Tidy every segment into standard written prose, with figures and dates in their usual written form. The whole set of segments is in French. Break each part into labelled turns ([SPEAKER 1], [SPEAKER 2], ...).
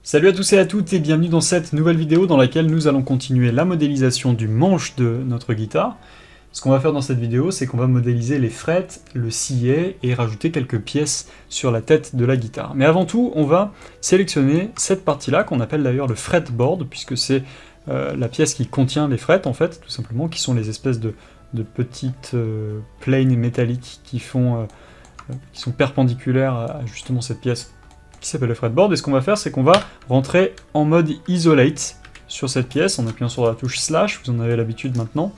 [SPEAKER 1] Salut à tous et à toutes et bienvenue dans cette nouvelle vidéo dans laquelle nous allons continuer la modélisation du manche de notre guitare. Ce qu'on va faire dans cette vidéo, c'est qu'on va modéliser les frettes, le sillet et rajouter quelques pièces sur la tête de la guitare. Mais avant tout, on va sélectionner cette partie-là, qu'on appelle d'ailleurs le fretboard, puisque c'est la pièce qui contient les frettes, en fait, tout simplement, qui sont les espèces de petites planes métalliques qui sont perpendiculaires à justement cette pièce qui s'appelle le fretboard. Et ce qu'on va faire, c'est qu'on va rentrer en mode isolate sur cette pièce, en appuyant sur la touche slash, vous en avez l'habitude maintenant.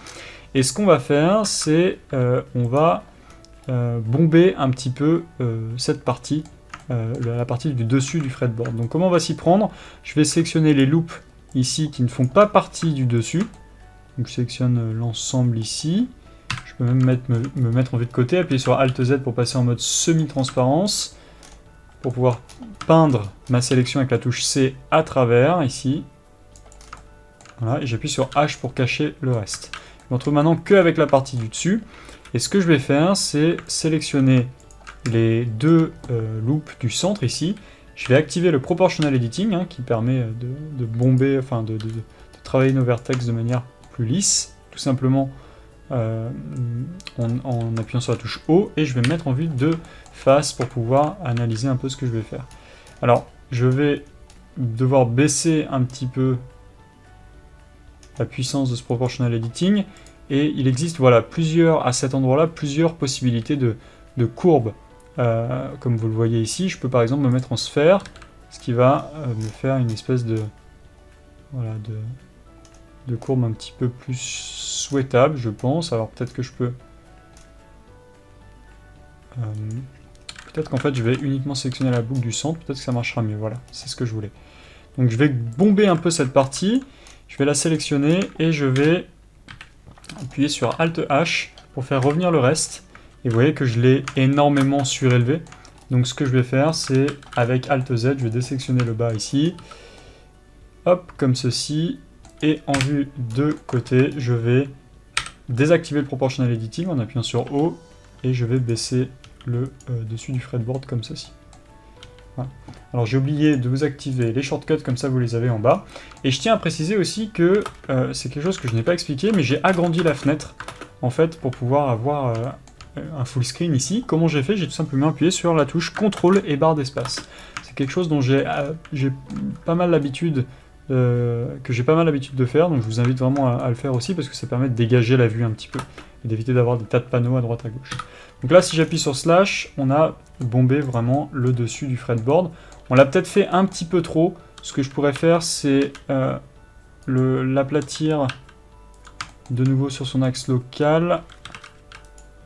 [SPEAKER 1] Et ce qu'on va faire, c'est on va bomber un petit peu cette partie, la partie du dessus du fretboard. Donc comment on va s'y prendre? Je vais sélectionner les loops ici qui ne font pas partie du dessus. Donc je sélectionne l'ensemble ici. Je peux même me mettre en vue de côté, appuyer sur Alt Z pour passer en mode semi-transparence, pour pouvoir peindre ma sélection avec la touche C à travers, ici. Voilà, et j'appuie sur H pour cacher le reste. Je me retrouve maintenant qu'avec la partie du dessus. Et ce que je vais faire, c'est sélectionner les deux loops du centre, ici. Je vais activer le Proportional Editing, qui permet de bomber, enfin de travailler nos vertex de manière plus lisse, tout simplement en appuyant sur la touche O, et je vais me mettre en vue de face pour pouvoir analyser un peu ce que je vais faire. Alors, je vais devoir baisser un petit peu la puissance de ce Proportional Editing, et il existe, voilà, à cet endroit-là, plusieurs possibilités de courbes. Comme vous le voyez ici, je peux par exemple me mettre en sphère, ce qui va me faire une espèce de courbe un petit peu plus souhaitable, je pense. Alors peut-être que je peux... peut-être qu'en fait je vais uniquement sélectionner la boucle du centre, peut-être que ça marchera mieux, voilà, c'est ce que je voulais. Donc je vais bomber un peu cette partie, je vais la sélectionner et je vais appuyer sur Alt H pour faire revenir le reste. Et vous voyez que je l'ai énormément surélevé. Donc ce que je vais faire, c'est avec Alt Z, je vais désélectionner le bas ici. Hop, comme ceci. Et en vue de côté, je vais désactiver le Proportional Editing en appuyant sur O. Et je vais baisser le dessus du fretboard comme ceci. Voilà. Alors j'ai oublié de vous activer les shortcuts, comme ça vous les avez en bas. Et je tiens à préciser aussi que c'est quelque chose que je n'ai pas expliqué, mais j'ai agrandi la fenêtre, en fait, pour pouvoir avoir... un full screen ici. Comment j'ai fait? J'ai tout simplement appuyé sur la touche CTRL et barre d'espace. C'est quelque chose dont j'ai pas mal l'habitude de faire, donc je vous invite vraiment à le faire aussi parce que ça permet de dégager la vue un petit peu et d'éviter d'avoir des tas de panneaux à droite à gauche. Donc là, si j'appuie sur slash, on a bombé vraiment le dessus du fretboard. On l'a peut-être fait un petit peu trop. Ce que je pourrais faire, c'est l'aplatir de nouveau sur son axe local.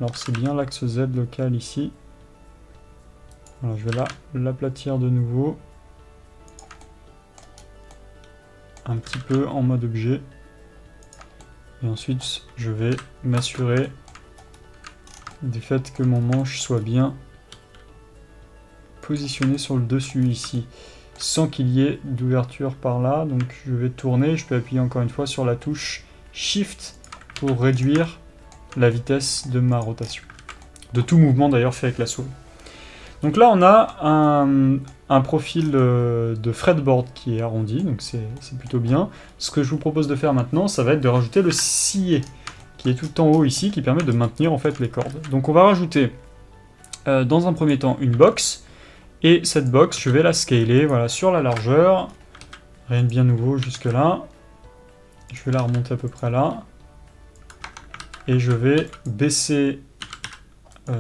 [SPEAKER 1] Alors c'est bien l'axe Z local ici. Alors je vais l'aplatir de nouveau. Un petit peu en mode objet. Et ensuite je vais m'assurer du fait que mon manche soit bien positionné sur le dessus ici. Sans qu'il y ait d'ouverture par là. Donc je vais tourner. Je peux appuyer encore une fois sur la touche Shift pour réduire la vitesse de ma rotation. De tout mouvement d'ailleurs fait avec la souris. Donc là on a un profil de fretboard qui est arrondi, donc c'est plutôt bien. Ce que je vous propose de faire maintenant, ça va être de rajouter le sillet, qui est tout en haut ici, qui permet de maintenir en fait les cordes. Donc on va rajouter dans un premier temps une box, et cette box je vais la scaler, voilà, sur la largeur, rien de bien nouveau jusque là. Je vais la remonter à peu près là. Et je vais baisser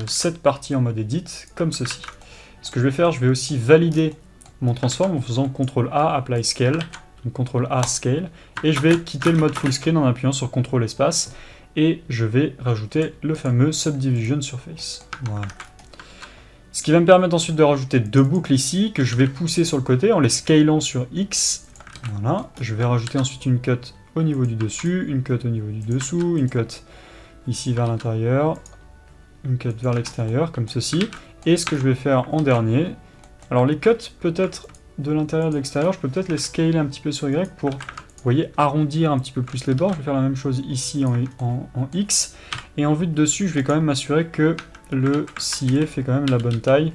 [SPEAKER 1] cette partie en mode edit, comme ceci. Ce que je vais faire, je vais aussi valider mon transform en faisant CTRL A, Apply Scale, donc CTRL A, Scale, et je vais quitter le mode Full Screen en appuyant sur CTRL Espace, et je vais rajouter le fameux Subdivision Surface. Voilà. Ce qui va me permettre ensuite de rajouter deux boucles ici, que je vais pousser sur le côté en les scalant sur X. Voilà. Je vais rajouter ensuite une cut au niveau du dessus, une cut au niveau du dessous, une cut ici vers l'intérieur, une cut vers l'extérieur, comme ceci. Et ce que je vais faire en dernier, alors les cuts peut-être de l'intérieur et de l'extérieur, je peux peut-être les scaler un petit peu sur Y pour, vous voyez, arrondir un petit peu plus les bords. Je vais faire la même chose ici en X. Et en vue de dessus, je vais quand même m'assurer que le sillet fait quand même la bonne taille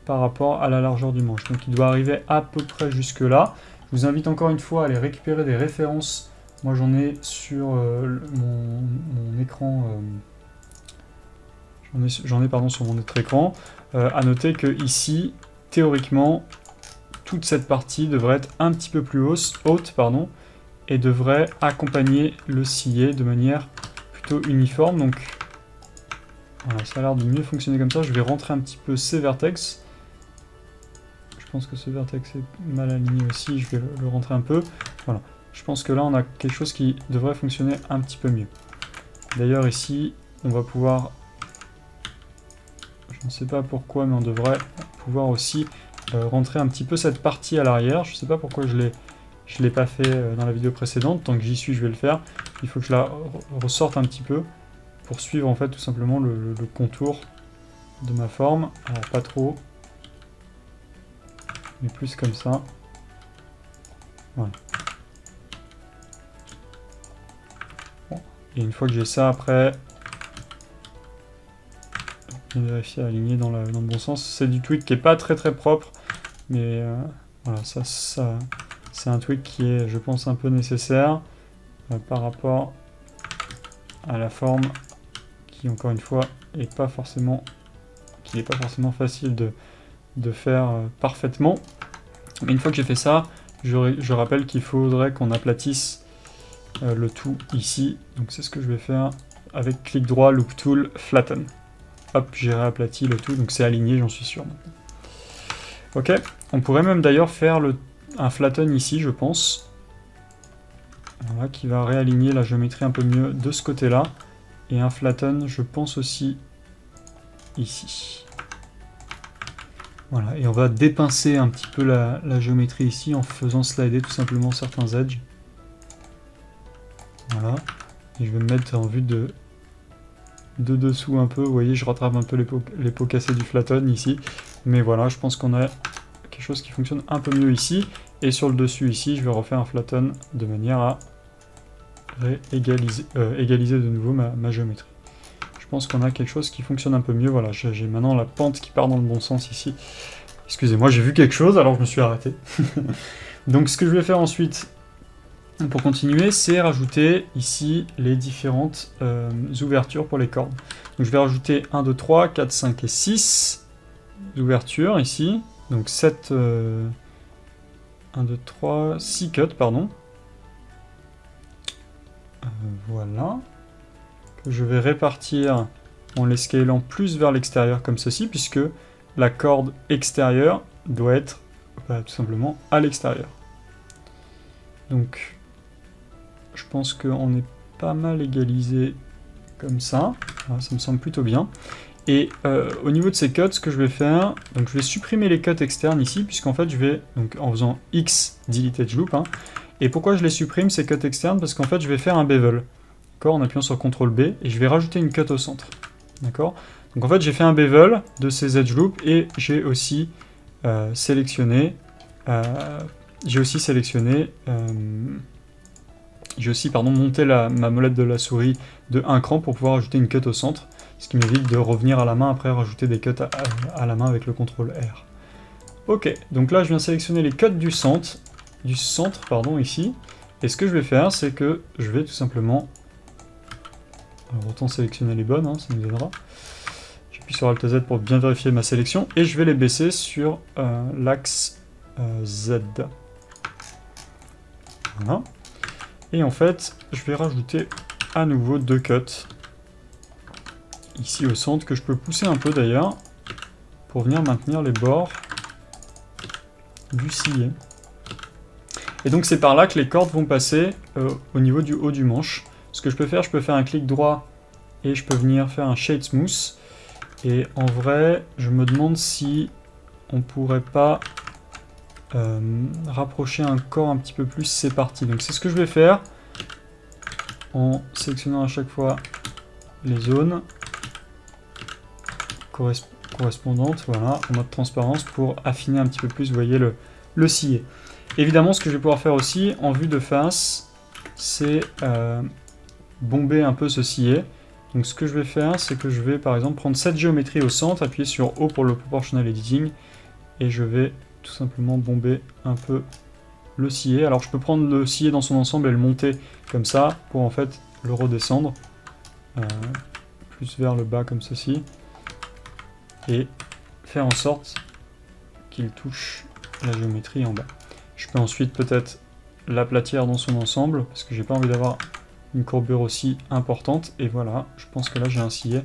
[SPEAKER 1] par rapport à la largeur du manche. Donc il doit arriver à peu près jusque là. Je vous invite encore une fois à aller récupérer des références. Moi j'en ai sur mon écran. J'en ai pardon, sur mon autre écran. À noter que ici, théoriquement, toute cette partie devrait être un petit peu plus haute pardon, et devrait accompagner le scié de manière plutôt uniforme. Donc voilà, ça a l'air de mieux fonctionner comme ça. Je vais rentrer un petit peu ces vertex. Je pense que ce vertex est mal aligné aussi, je vais le rentrer un peu. Voilà, je pense que là on a quelque chose qui devrait fonctionner un petit peu mieux. D'ailleurs ici, on va pouvoir, je ne sais pas pourquoi, mais on devrait pouvoir aussi rentrer un petit peu cette partie à l'arrière. Je ne sais pas pourquoi je l'ai pas fait dans la vidéo précédente. Tant que j'y suis, je vais le faire. Il faut que je la ressorte un petit peu pour suivre en fait tout simplement le contour de ma forme. Alors pas trop, mais plus comme ça. Voilà. Bon. Et une fois que j'ai ça, après, je vais vérifier à aligner dans le bon sens. C'est du tweak qui est pas très propre, mais voilà, ça c'est un tweak qui est, je pense, un peu nécessaire par rapport à la forme qui, encore une fois, n'est pas forcément facile de faire parfaitement. Mais une fois que j'ai fait ça, je rappelle qu'il faudrait qu'on aplatisse le tout ici. Donc c'est ce que je vais faire avec clic droit, Loop Tool, Flatten. Hop, j'ai réaplati le tout, donc c'est aligné, j'en suis sûr maintenant. Ok, on pourrait même d'ailleurs faire un Flatten ici, je pense. Voilà, qui va réaligner la géométrie un peu mieux de ce côté-là. Et un Flatten, je pense aussi ici. Voilà, et on va dépincer un petit peu la géométrie ici en faisant slider tout simplement certains edges. Voilà, et je vais me mettre en vue de dessous un peu. Vous voyez, je rattrape un peu les pots cassés du Flatten ici. Mais voilà, je pense qu'on a quelque chose qui fonctionne un peu mieux ici. Et sur le dessus ici, je vais refaire un Flatten de manière à égaliser de nouveau ma géométrie. Je pense qu'on a quelque chose qui fonctionne un peu mieux. Voilà, j'ai maintenant la pente qui part dans le bon sens ici. Excusez-moi, j'ai vu quelque chose, alors je me suis arrêté. Donc ce que je vais faire ensuite, pour continuer, c'est rajouter ici les différentes ouvertures pour les cordes. Donc je vais rajouter 1, 2, 3, 4, 5 et 6 ouvertures ici. Donc 7... 1, 2, 3, 6 cuts, pardon. Voilà. Que je vais répartir en les scalant plus vers l'extérieur comme ceci, puisque la corde extérieure doit être tout simplement à l'extérieur. Donc, je pense qu'on est pas mal égalisé comme ça. Voilà, ça me semble plutôt bien. Et au niveau de ces cuts, ce que je vais faire, donc je vais supprimer les cuts externes ici, puisqu'en fait je vais, donc en faisant X delete edge loop, et pourquoi je les supprime ces cuts externes? Parce qu'en fait je vais faire un bevel, d'accord, en appuyant sur CTRL B, et je vais rajouter une cut au centre, d'accord. Donc en fait j'ai fait un bevel de ces edge loops, et j'ai aussi sélectionné, monté ma molette de la souris de 1 cran pour pouvoir ajouter une cut au centre. Ce qui m'évite de revenir à la main après rajouter des cuts à la main avec le CTRL R. Ok, donc là je viens sélectionner les cuts du centre ici. Et ce que je vais faire, c'est que je vais tout simplement... Alors autant sélectionner les bonnes, ça nous aidera. J'appuie sur Alt Z pour bien vérifier ma sélection. Et je vais les baisser sur l'axe Z. Voilà. Et en fait, je vais rajouter à nouveau 2 cuts. Ici au centre, que je peux pousser un peu d'ailleurs, pour venir maintenir les bords du scié. Et donc c'est par là que les cordes vont passer au niveau du haut du manche. Ce que je peux faire un clic droit et je peux venir faire un Shade Smooth. Et en vrai, je me demande si on pourrait pas rapprocher encore un petit peu plus ces parties. Donc c'est ce que je vais faire en sélectionnant à chaque fois les zones correspondantes, voilà, en mode transparence pour affiner un petit peu plus, vous voyez, le scié. Évidemment, ce que je vais pouvoir faire aussi en vue de face, c'est bomber un peu ce scié. Donc ce que je vais faire, c'est que je vais par exemple prendre cette géométrie au centre, appuyer sur O pour le proportional editing, et je vais tout simplement bomber un peu le scier. Alors je peux prendre le scier dans son ensemble et le monter comme ça, pour en fait le redescendre, plus vers le bas comme ceci, et faire en sorte qu'il touche la géométrie en bas. Je peux ensuite peut-être l'aplatir dans son ensemble, parce que j'ai pas envie d'avoir une courbure aussi importante, et voilà, je pense que là j'ai un scié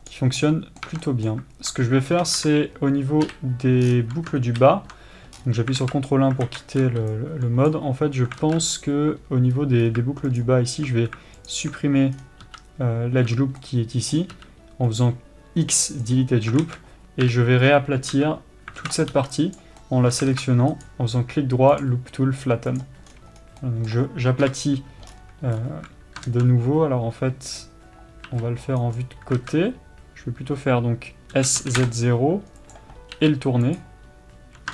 [SPEAKER 1] qui fonctionne plutôt bien. Ce que je vais faire, c'est au niveau des boucles du bas, donc j'appuie sur CTRL 1 pour quitter le mode. En fait, je pense que au niveau des boucles du bas ici, je vais supprimer l'edge loop qui est ici, en faisant X delete edge loop, et je vais réaplatir toute cette partie en la sélectionnant, en faisant clic droit, loop tool, flatten. Donc j'aplatis de nouveau. Alors en fait, on va le faire en vue de côté. Je vais plutôt faire donc SZ0 et le tourner.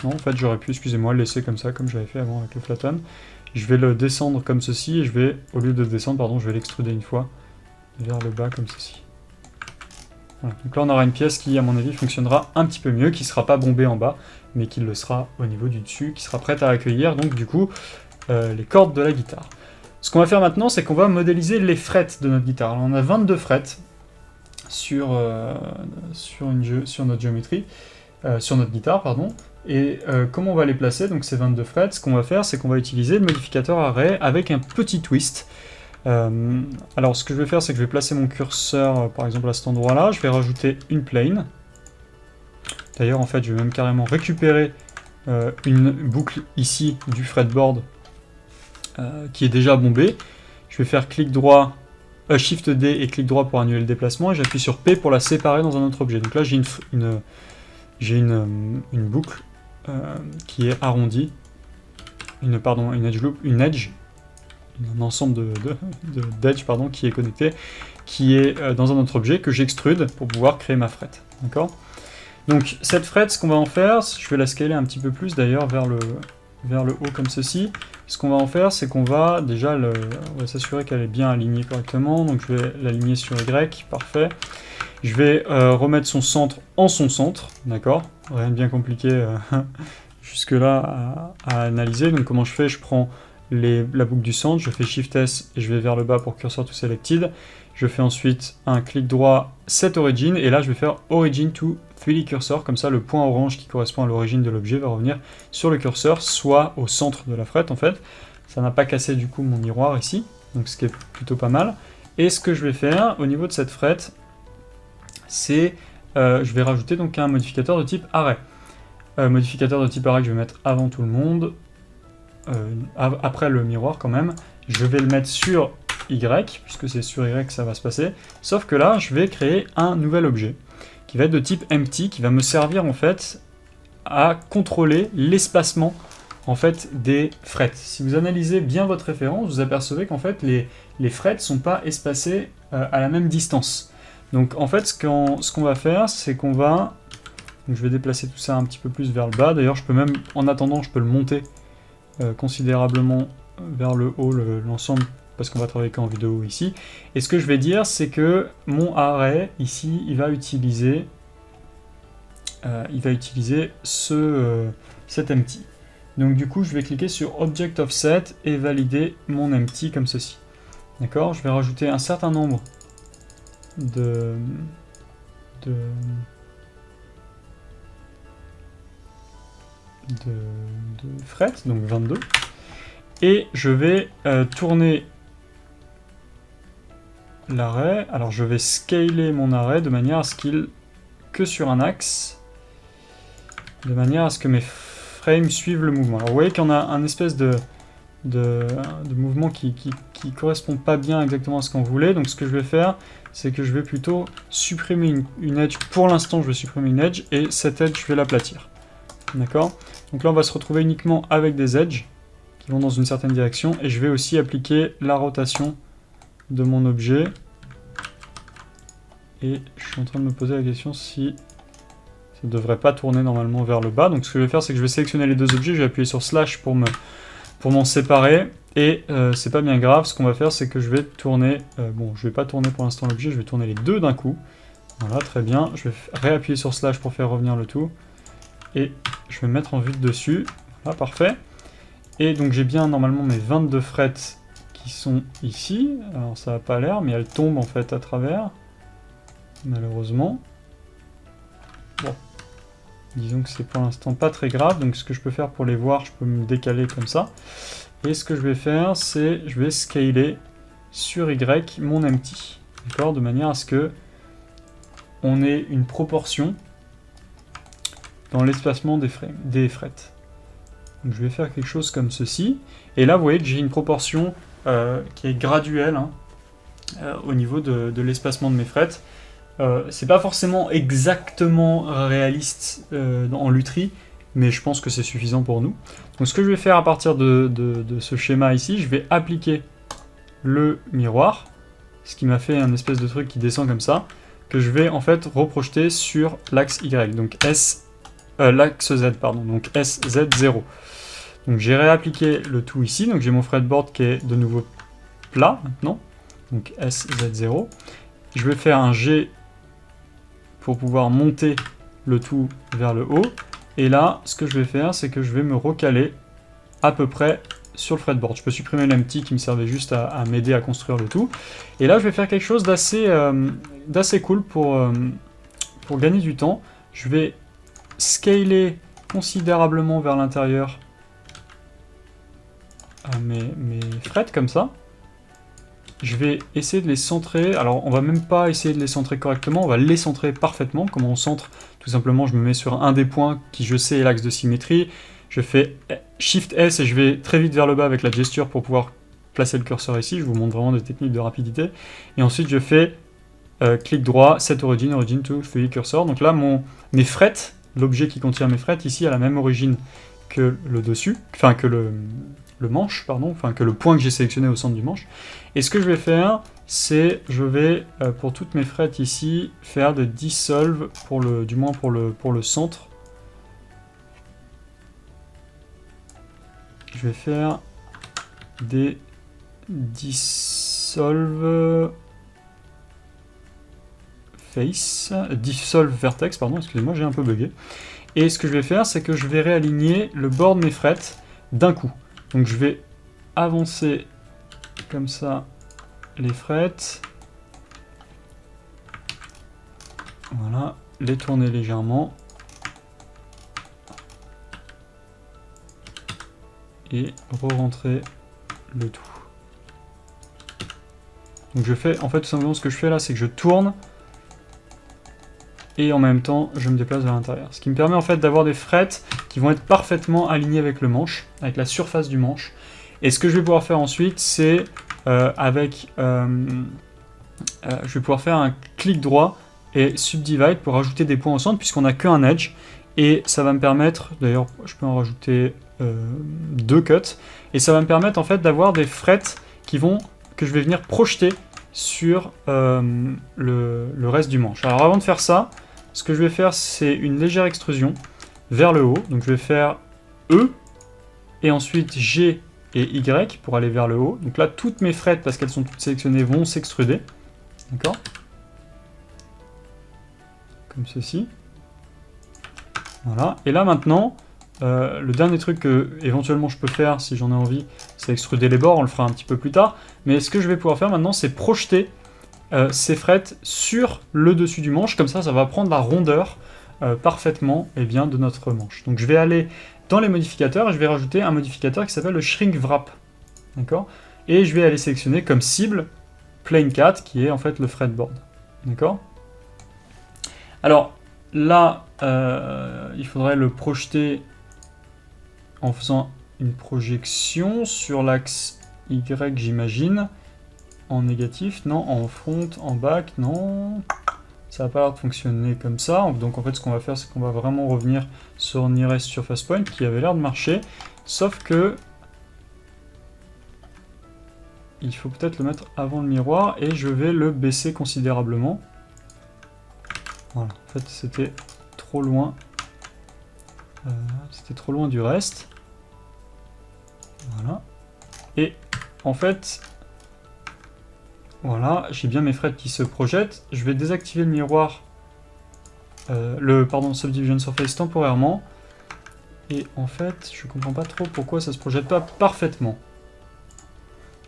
[SPEAKER 1] Non, en fait, j'aurais pu, excusez-moi, le laisser comme ça, comme j'avais fait avant avec le flatten. Je vais le descendre comme ceci, et je vais, au lieu de descendre, pardon, je vais l'extruder une fois vers le bas comme ceci. Voilà. Donc là, on aura une pièce qui, à mon avis, fonctionnera un petit peu mieux, qui ne sera pas bombée en bas, mais qui le sera au niveau du dessus, qui sera prête à accueillir, donc du coup, les cordes de la guitare. Ce qu'on va faire maintenant, c'est qu'on va modéliser les frettes de notre guitare. Alors, on a 22 frettes sur notre géométrie, sur notre guitare, pardon. Et comment on va les placer, donc ces 22 frettes, ce qu'on va faire, c'est qu'on va utiliser le modificateur array avec un petit twist. Alors ce que je vais faire, c'est que je vais placer mon curseur, par exemple à cet endroit-là, je vais rajouter une plane. D'ailleurs, en fait, je vais même carrément récupérer une boucle ici du fretboard qui est déjà bombée. Je vais faire clic droit, Shift D et clic droit pour annuler le déplacement, et j'appuie sur P pour la séparer dans un autre objet. Donc là, j'ai une boucle qui est arrondie, une edge loop, un ensemble d'edge qui est connecté, qui est dans un autre objet que j'extrude pour pouvoir créer ma frette. D'accord ? Donc cette frette, ce qu'on va en faire, je vais la scaler un petit peu plus d'ailleurs vers le haut comme ceci. Ce qu'on va en faire, c'est qu'on va déjà on va s'assurer qu'elle est bien alignée correctement. Donc je vais l'aligner sur Y, parfait. Je vais remettre son centre en son centre, d'accord ? Rien de bien compliqué jusque-là à analyser. Donc comment je fais ? Je prends la boucle du centre, je fais Shift S et je vais vers le bas pour cursor to selected. Je fais ensuite un clic droit set origin, et là je vais faire origin to 3D cursor, comme ça le point orange qui correspond à l'origine de l'objet va revenir sur le curseur, soit au centre de la frette en fait. Ça n'a pas cassé du coup mon miroir ici, donc ce qui est plutôt pas mal. Et ce que je vais faire au niveau de cette frette, c'est je vais rajouter donc un modificateur de type array. Modificateur de type array que je vais mettre avant tout le monde, après le miroir quand même. Je vais le mettre sur Y, puisque c'est sur Y que ça va se passer, sauf que là je vais créer un nouvel objet qui va être de type empty, qui va me servir en fait à contrôler l'espacement en fait des frettes. Si vous analysez bien votre référence, vous apercevez qu'en fait les frettes ne sont pas espacées à la même distance. Donc en fait ce qu'on va faire, c'est qu'on va... Donc, je vais déplacer tout ça un petit peu plus vers le bas. D'ailleurs je peux même, en attendant, je peux le monter considérablement vers le haut, l'ensemble, parce qu'on va travailler qu'en vue de haut ici. Et ce que je vais dire, c'est que mon array ici, il va utiliser cet empty. Donc du coup, je vais cliquer sur Object Offset et valider mon empty comme ceci. D'accord ? Je vais rajouter un certain nombre de frettes, donc 22. Et je vais tourner l'array. Alors je vais scaler mon array de manière à ce qu'il que sur un axe, de manière à ce que mes frames suivent le mouvement. Alors vous voyez qu'on a un espèce de mouvement qui correspond pas bien exactement à ce qu'on voulait. Donc ce que je vais faire, c'est que je vais plutôt supprimer une edge. Pour l'instant, je vais supprimer une edge, et cette edge, je vais l'aplatir. D'accord ? Donc là, on va se retrouver uniquement avec des edges qui vont dans une certaine direction, et je vais aussi appliquer la rotation de mon objet. Et je suis en train de me poser la question si ça ne devrait pas tourner normalement vers le bas. Donc ce que je vais faire, c'est que je vais sélectionner les deux objets, je vais appuyer sur slash pour m'en séparer, Et c'est pas bien grave, ce qu'on va faire c'est que je vais tourner, bon je vais pas tourner pour l'instant l'objet, je vais tourner les deux d'un coup. Voilà, très bien, je vais réappuyer sur slash pour faire revenir le tout. Et je vais me mettre en vue de dessus, voilà, parfait. Et donc j'ai bien normalement mes 22 frettes qui sont ici, alors ça n'a pas l'air, mais elles tombent en fait à travers, malheureusement. Bon, disons que c'est pour l'instant pas très grave, donc ce que je peux faire pour les voir, je peux me décaler comme ça. Et ce que je vais faire, c'est je vais scaler sur Y mon empty, d'accord, de manière à ce que on ait une proportion dans l'espacement des frettes. Donc je vais faire quelque chose comme ceci, et là vous voyez que j'ai une proportion qui est graduelle hein, au niveau de l'espacement de mes frettes. C'est pas forcément exactement réaliste en lutherie, mais je pense que c'est suffisant pour nous. Donc ce que je vais faire à partir de ce schéma ici, je vais appliquer le miroir, ce qui m'a fait un espèce de truc qui descend comme ça, que je vais en fait reprojeter sur l'axe Y, donc l'axe Z, pardon, donc SZ0. Donc j'ai réappliqué le tout ici, donc j'ai mon fretboard qui est de nouveau plat maintenant, donc SZ0. Je vais faire un G pour pouvoir monter le tout vers le haut. Et là, ce que je vais faire, c'est que je vais me recaler à peu près sur le fretboard. Je peux supprimer l'empty qui me servait juste à m'aider à construire le tout. Et là, je vais faire quelque chose d'assez cool pour gagner du temps. Je vais scaler considérablement vers l'intérieur mes frettes comme ça. Je vais essayer de les centrer. Alors, on va même pas essayer de les centrer correctement, on va les centrer parfaitement. Comment on centre? Tout simplement, je me mets sur un des points qui, je sais, est l'axe de symétrie. Je fais Shift S et je vais très vite vers le bas avec la gesture pour pouvoir placer le curseur ici. Je vous montre vraiment des techniques de rapidité. Et ensuite, je fais clic droit, Set Origin, Origin to 3D Cursor. Donc là, mes frettes, l'objet qui contient mes frettes, ici, a la même origine que le dessus, enfin que le manche, pardon, enfin que le point que j'ai sélectionné au centre du manche. Et ce que je vais faire, c'est, je vais, pour toutes mes frettes ici, faire de dissolve, du moins pour le centre. Je vais faire des dissolve face, dissolve vertex, pardon, excusez-moi, j'ai un peu bugué. Et ce que je vais faire, c'est que je vais réaligner le bord de mes frettes d'un coup. Donc je vais avancer comme ça les frettes. Voilà, les tourner légèrement. Et re-rentrer le tout. Donc je fais, en fait tout simplement ce que je fais là, c'est que je tourne et en même temps je me déplace vers l'intérieur. Ce qui me permet en fait d'avoir des frettes qui vont être parfaitement alignées avec le manche, avec la surface du manche. Et ce que je vais pouvoir faire ensuite, c'est je vais pouvoir faire un clic droit et subdivide pour rajouter des points au centre puisqu'on n'a qu'un edge. Et ça va me permettre, d'ailleurs je peux en rajouter 2 cuts, et ça va me permettre en fait d'avoir des frettes que je vais venir projeter sur le reste du manche. Alors avant de faire ça, ce que je vais faire c'est une légère extrusion vers le haut, donc je vais faire E, et ensuite G et Y pour aller vers le haut. Donc là toutes mes frettes, parce qu'elles sont toutes sélectionnées, vont s'extruder, d'accord, comme ceci. Voilà, et là maintenant, le dernier truc que éventuellement je peux faire si j'en ai envie, c'est extruder les bords, on le fera un petit peu plus tard, mais ce que je vais pouvoir faire maintenant, c'est projeter ces frettes sur le dessus du manche, comme ça, ça va prendre la rondeur parfaitement de notre manche. Donc je vais aller dans les modificateurs et je vais rajouter un modificateur qui s'appelle le Shrink Wrap, d'accord, et je vais aller sélectionner comme cible Plane 4, qui est en fait le fretboard, d'accord. Alors là, il faudrait le projeter en faisant une projection sur l'axe Y, j'imagine. En négatif, non. En front, en back, non. Ça va pas l'air de fonctionner comme ça. Donc en fait, ce qu'on va faire, c'est qu'on va vraiment revenir sur Nearest Surface Point, qui avait l'air de marcher. Sauf que il faut peut-être le mettre avant le miroir, et je vais le baisser considérablement. Voilà, en fait, c'était trop loin. C'était trop loin du reste. Voilà. Et en fait, voilà, j'ai bien mes frettes qui se projettent. Je vais désactiver le miroir, Subdivision Surface temporairement. Et en fait, je comprends pas trop pourquoi ça se projette pas parfaitement.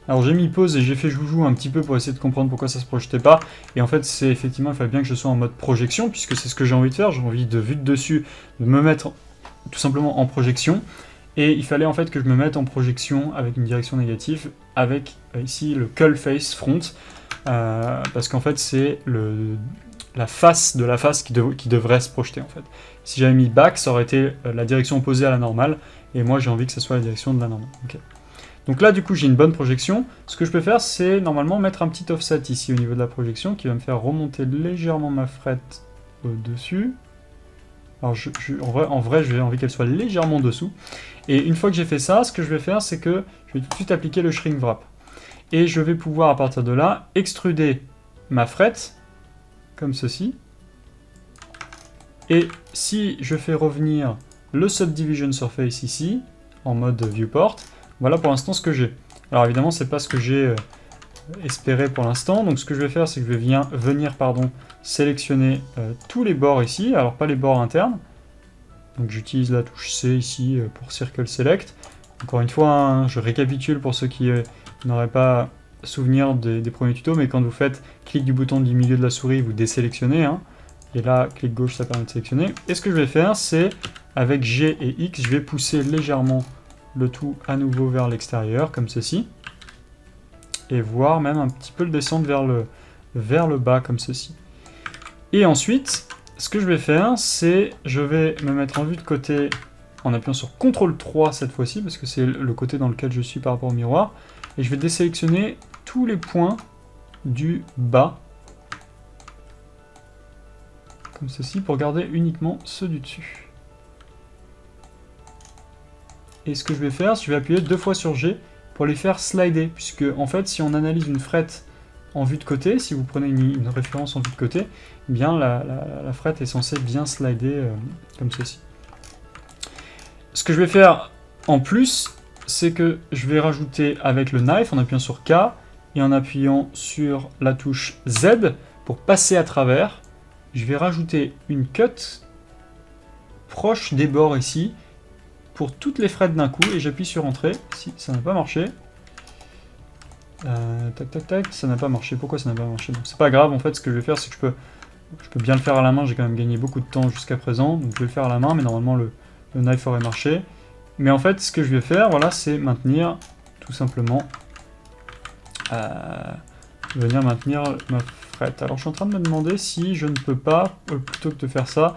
[SPEAKER 1] Alors j'ai mis pause et j'ai fait joujou un petit peu pour essayer de comprendre pourquoi ça se projetait pas. Et en fait, c'est effectivement, il fallait bien que je sois en mode projection, puisque c'est ce que j'ai envie de faire. J'ai envie de vue de dessus, de me mettre tout simplement en projection. Et il fallait en fait que je me mette en projection avec une direction négative, avec ici le cull face front, parce qu'en fait c'est la face de la face qui devrait se projeter en fait. Si j'avais mis back, ça aurait été la direction opposée à la normale, et moi j'ai envie que ce soit la direction de la normale. Okay. Donc là du coup j'ai une bonne projection. Ce que je peux faire, c'est normalement mettre un petit offset ici au niveau de la projection, qui va me faire remonter légèrement ma frette au-dessus. Alors en vrai j'ai envie qu'elle soit légèrement dessous. Et une fois que j'ai fait ça, ce que je vais faire, c'est que je vais tout de suite appliquer le shrink wrap. Et je vais pouvoir, à partir de là, extruder ma frette, comme ceci. Et si je fais revenir le Subdivision Surface ici, en mode Viewport, voilà pour l'instant ce que j'ai. Alors évidemment, c'est pas ce que j'ai espéré pour l'instant. Donc ce que je vais faire, c'est que je vais venir sélectionner tous les bords ici. Alors pas les bords internes. Donc j'utilise la touche C ici pour Circle Select. Encore une fois, hein, je récapitule pour ceux qui n'auraient pas souvenir des premiers tutos, mais quand vous faites clic du bouton du milieu de la souris, vous désélectionnez. Hein, et là, clic gauche, ça permet de sélectionner. Et ce que je vais faire, c'est, avec G et X, je vais pousser légèrement le tout à nouveau vers l'extérieur, comme ceci. Et voire même un petit peu le descendre vers le bas, comme ceci. Et ensuite, ce que je vais faire, c'est je vais me mettre en vue de côté en appuyant sur CTRL 3 cette fois-ci, parce que c'est le côté dans lequel je suis par rapport au miroir, et je vais désélectionner tous les points du bas, comme ceci, pour garder uniquement ceux du dessus. Et ce que je vais faire, c'est que je vais appuyer 2 fois sur G pour les faire slider, puisque en fait, si on analyse une frette en vue de côté, si vous prenez une référence en vue de côté, eh bien la frette est censée bien slider comme ceci. Ce que je vais faire en plus, c'est que je vais rajouter avec le knife en appuyant sur K et en appuyant sur la touche Z pour passer à travers. Je vais rajouter une cut proche des bords ici pour toutes les frettes d'un coup et j'appuie sur Entrée. Si ça n'a pas marché. Tac tac tac, ça n'a pas marché. Pourquoi ça n'a pas marché? C'est pas grave, en fait ce que je vais faire c'est que je peux bien le faire à la main, j'ai quand même gagné beaucoup de temps jusqu'à présent, donc je vais le faire à la main, mais normalement le knife aurait marché. Mais en fait ce que je vais faire, voilà, c'est maintenir tout simplement venir maintenir ma frette. Alors je suis en train de me demander si je ne peux pas, plutôt que de faire ça,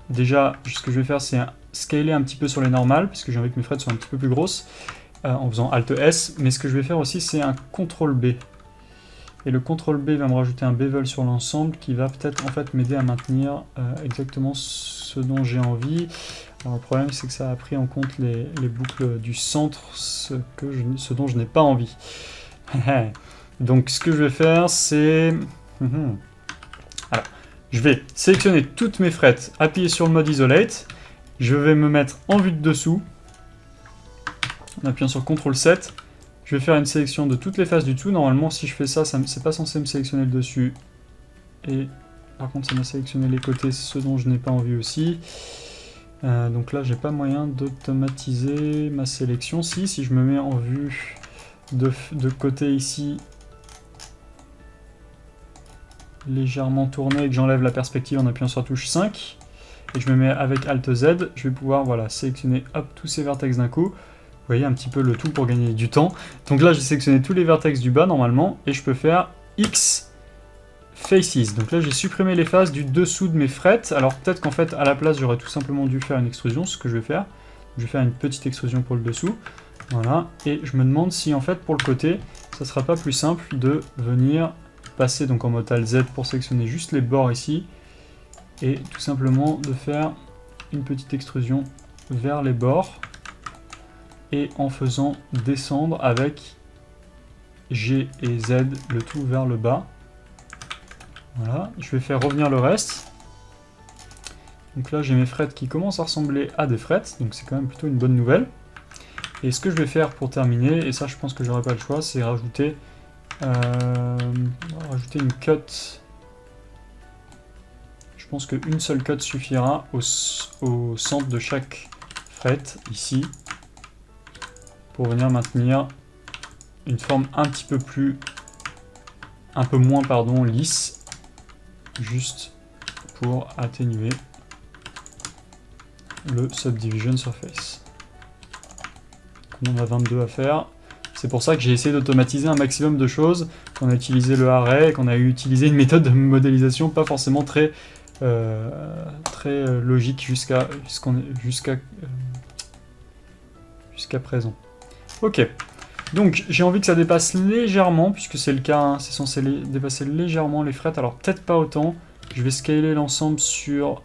[SPEAKER 1] déjà ce que je vais faire c'est scaler un petit peu sur les normales, puisque j'ai envie que mes frettes soient un petit peu plus grosses. En faisant Alt S, mais ce que je vais faire aussi c'est un CTRL B. Et le CTRL B va me rajouter un bevel sur l'ensemble qui va peut-être en fait m'aider à maintenir exactement ce dont j'ai envie. Alors le problème c'est que ça a pris en compte les boucles du centre, ce dont je n'ai pas envie. Donc ce que je vais faire c'est... Alors, je vais sélectionner toutes mes frettes, appuyer sur le mode Isolate, je vais me mettre en vue de dessous, en appuyant sur CTRL 7, je vais faire une sélection de toutes les faces du dessous. Normalement, si je fais ça, c'est pas censé me sélectionner le dessus. Et par contre, ça m'a sélectionné les côtés, ce dont je n'ai pas envie aussi. Donc là, j'ai pas moyen d'automatiser ma sélection. Si je me mets en vue de côté ici, légèrement tourné, et que j'enlève la perspective en appuyant sur la touche 5, et je me mets avec Alt Z, je vais pouvoir voilà, sélectionner hop, tous ces vertex d'un coup. Vous voyez un petit peu le tout pour gagner du temps. Donc là, j'ai sélectionné tous les vertex du bas normalement, et je peux faire X Faces. Donc là, j'ai supprimé les faces du dessous de mes frettes. Alors peut-être qu'en fait, à la place, j'aurais tout simplement dû faire une extrusion, ce que je vais faire. Je vais faire une petite extrusion pour le dessous. Voilà. Et je me demande si en fait, pour le côté, ça sera pas plus simple de venir passer donc en mode Alt Z pour sélectionner juste les bords ici, et tout simplement de faire une petite extrusion vers les bords. Et en faisant descendre avec G et Z le tout vers le bas. Voilà, je vais faire revenir le reste. Donc là j'ai mes frettes qui commencent à ressembler à des frettes, donc c'est quand même plutôt une bonne nouvelle. Et ce que je vais faire pour terminer, et ça je pense que j'aurai pas le choix, c'est rajouter une cut. Je pense qu'une seule cut suffira au centre de chaque fret, ici, pour venir maintenir une forme un peu moins lisse, juste pour atténuer le subdivision surface. On a 22 à faire. C'est pour ça que j'ai essayé d'automatiser un maximum de choses, qu'on a utilisé le array, qu'on a utilisé une méthode de modélisation pas forcément très logique jusqu'à présent. Ok, donc j'ai envie que ça dépasse légèrement, puisque c'est le cas, hein, c'est censé dépasser légèrement les frettes, alors peut-être pas autant. Je vais scaler l'ensemble sur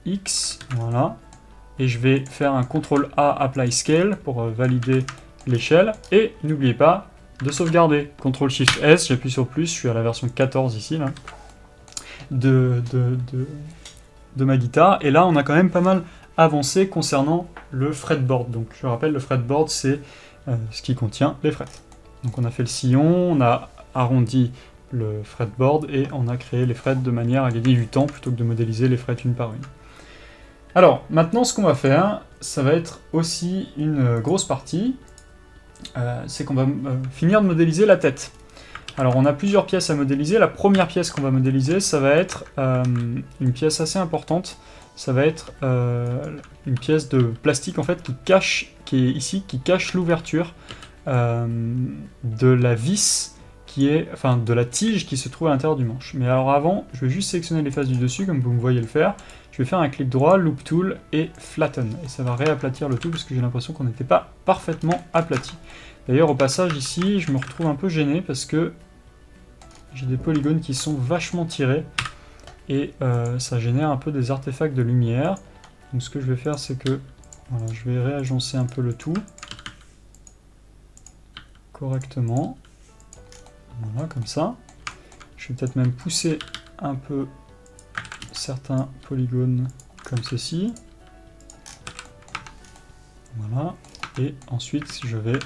[SPEAKER 1] X, voilà. Et je vais faire un CTRL A Apply Scale pour valider l'échelle. Et n'oubliez pas de sauvegarder. CTRL SHIFT S, j'appuie sur plus, je suis à la version 14 ici, là, de ma guitare. Et là, on a quand même pas mal avancé concernant le fretboard. Donc je rappelle, le fretboard, c'est ce qui contient les frettes. Donc on a fait le sillon, on a arrondi le fretboard et on a créé les frettes de manière à gagner du temps plutôt que de modéliser les frettes une par une. Alors, maintenant, ce qu'on va faire, ça va être aussi une grosse partie, c'est qu'on va finir de modéliser la tête. Alors, on a plusieurs pièces à modéliser. La première pièce qu'on va modéliser, ça va être une pièce assez importante. Ça va être une pièce de plastique, en fait, qui est ici, qui cache l'ouverture de la vis, de la tige qui se trouve à l'intérieur du manche. Mais alors avant, je vais juste sélectionner les faces du dessus, comme vous me voyez le faire. Je vais faire un clic droit, Loop Tool et Flatten. Et ça va réaplatir le tout parce que j'ai l'impression qu'on n'était pas parfaitement aplati. D'ailleurs, au passage, ici, je me retrouve un peu gêné parce que j'ai des polygones qui sont vachement tirés. Et ça génère un peu des artefacts de lumière. Donc ce que je vais faire, c'est que voilà, je vais réagencer un peu le tout correctement. Voilà, comme ça. Je vais peut-être même pousser un peu certains polygones comme ceci. Voilà. Et ensuite, je vais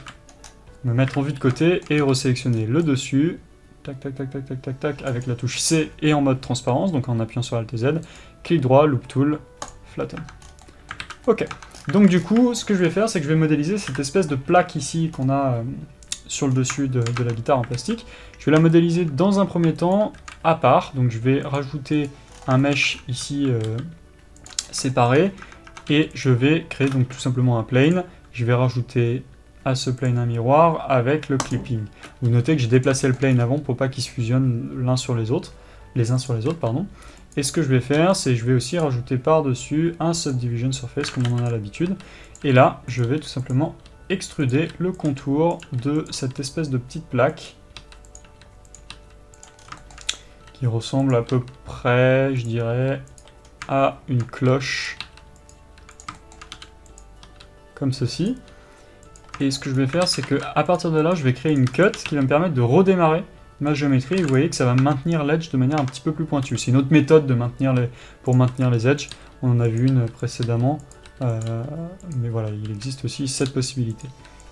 [SPEAKER 1] me mettre en vue de côté et resélectionner le dessus. Tac, tac, tac, tac, tac, tac, tac, avec la touche C et en mode transparence, donc en appuyant sur Alt Z. Clic droit, Loop Tool, Flatten. Ok. Donc du coup, ce que je vais faire, c'est que je vais modéliser cette espèce de plaque ici qu'on a sur le dessus de la guitare en plastique. Je vais la modéliser dans un premier temps à part, donc je vais rajouter un mesh ici séparé, et je vais créer donc tout simplement un plane. Je vais rajouter à ce plane un miroir avec le clipping. Vous notez que j'ai déplacé le plane avant pour pas qu'ils se fusionnent les uns sur les autres, pardon. Et ce que je vais faire, c'est que je vais aussi rajouter par-dessus un subdivision surface comme on en a l'habitude. Et là, je vais tout simplement extruder le contour de cette espèce de petite plaque qui ressemble à peu près, je dirais, à une cloche comme ceci. Et ce que je vais faire, c'est que à partir de là, je vais créer une cut qui va me permettre de redémarrer ma géométrie. Et vous voyez que ça va maintenir l'edge de manière un petit peu plus pointue. C'est une autre méthode pour maintenir les edges. On en a vu une précédemment. Mais voilà, il existe aussi cette possibilité.